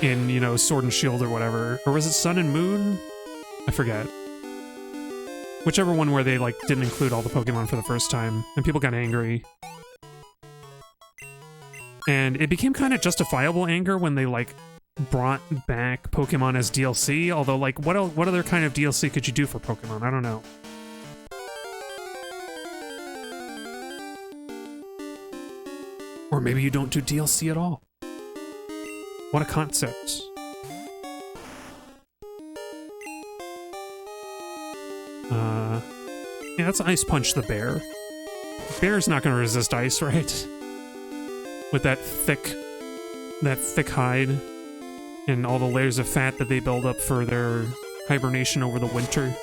in, you know, Sword and Shield or whatever. Or was it Sun and Moon? I forget. Whichever one where they, like, didn't include all the Pokemon for the first time, and people got angry. And it became kind of justifiable anger when they, like, brought back Pokemon as DLC, although, like, what other kind of DLC could you do for Pokemon? I don't know. Or maybe you don't do DLC at all. What a concept. Yeah, let's Ice Punch the bear. Bear's not gonna resist ice, right? With that thick hide and all the layers of fat that they build up for their hibernation over the winter.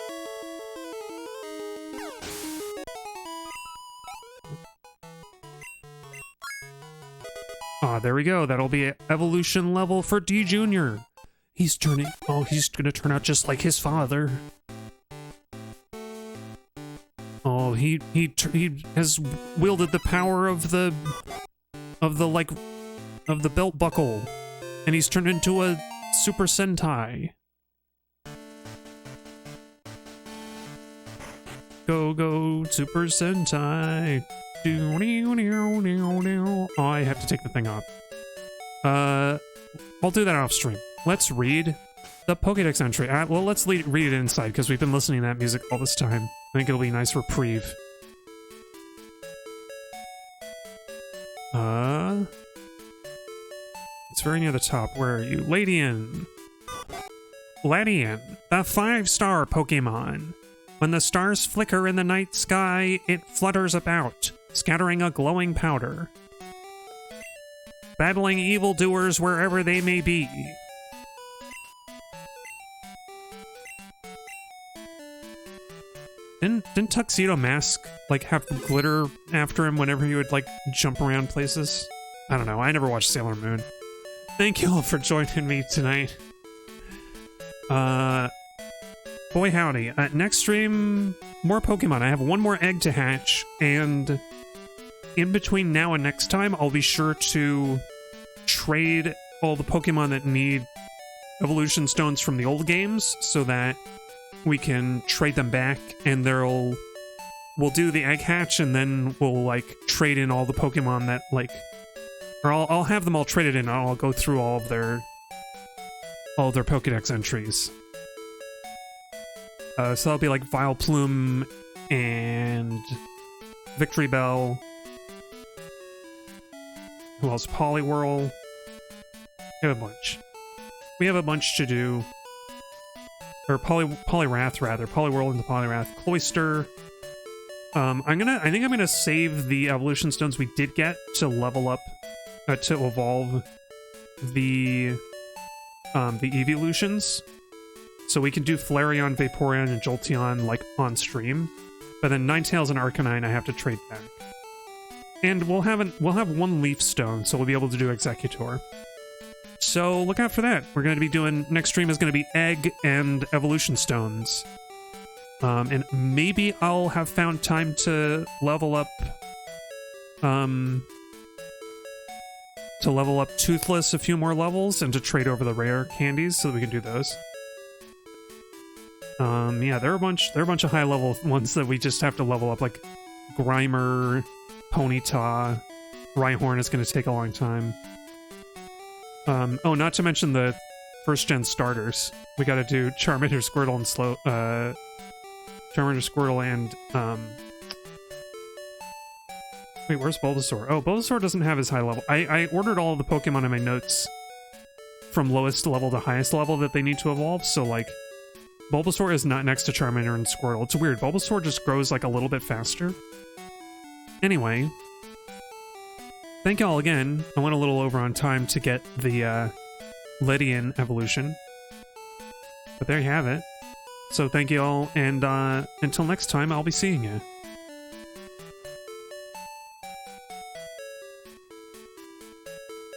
Ah, there we go. That'll be an evolution level for D Jr. He's gonna turn out just like his father. Oh, he has wielded the power of the belt buckle, and he's turned into a Super Sentai. Go Super Sentai. Oh, I have to take the thing off. I'll do that off stream. Let's read the Pokédex entry. Well, let's read it inside, because we've been listening to that music all this time. I think it'll be a nice reprieve. It's very near the top. Where are you? Ladian, the 5-star Pokemon. When the stars flicker in the night sky, it flutters about, scattering a glowing powder, battling evildoers wherever they may be. Didn't Tuxedo Mask, like, have glitter after him whenever he would, like, jump around places? I don't know. I never watched Sailor Moon. Thank you all for joining me tonight. Boy howdy. Next stream, more Pokemon. I have one more egg to hatch, and in between now and next time, I'll be sure to trade all the Pokemon that need evolution stones from the old games, so that we can trade them back, and we'll do the egg hatch, and then we'll, like, trade in all the Pokemon that, like, or I'll have them all traded in, and I'll go through all of their Pokédex entries. So that'll be like Vileplume and Victory Bell. Who else? Poliwhirl. We have a bunch. We have a bunch to do. Or Poliwrath, rather. Poliwhirl into Poliwrath. Cloyster. I think I'm gonna save the evolution stones we did get to level up, to evolve the evolutions. So we can do Flareon, Vaporeon, and Jolteon, like, on stream. But then Ninetales and Arcanine I have to trade back. And we'll have one Leaf Stone, so we'll be able to do Executor. So look out for that. We're going to be doing... Next stream is going to be Egg and Evolution Stones. And maybe I'll have found time to level up... Toothless a few more levels, and to trade over the rare candies so that we can do those. Yeah, there are a bunch of high level ones that we just have to level up, like Grimer, Ponyta, Rhyhorn is going to take a long time. Oh, not to mention the first gen starters. We got to do Charmander, Squirtle, and Charmander, Squirtle, and wait, where's Bulbasaur? Oh, Bulbasaur doesn't have his high level. I ordered all of the Pokemon in my notes from lowest level to highest level that they need to evolve, so, like, Bulbasaur is not next to Charmander and Squirtle. It's weird. Bulbasaur just grows, like, a little bit faster. Anyway, thank y'all again. I went a little over on time to get the Lydian evolution. But there you have it. So thank you all, and until next time, I'll be seeing you.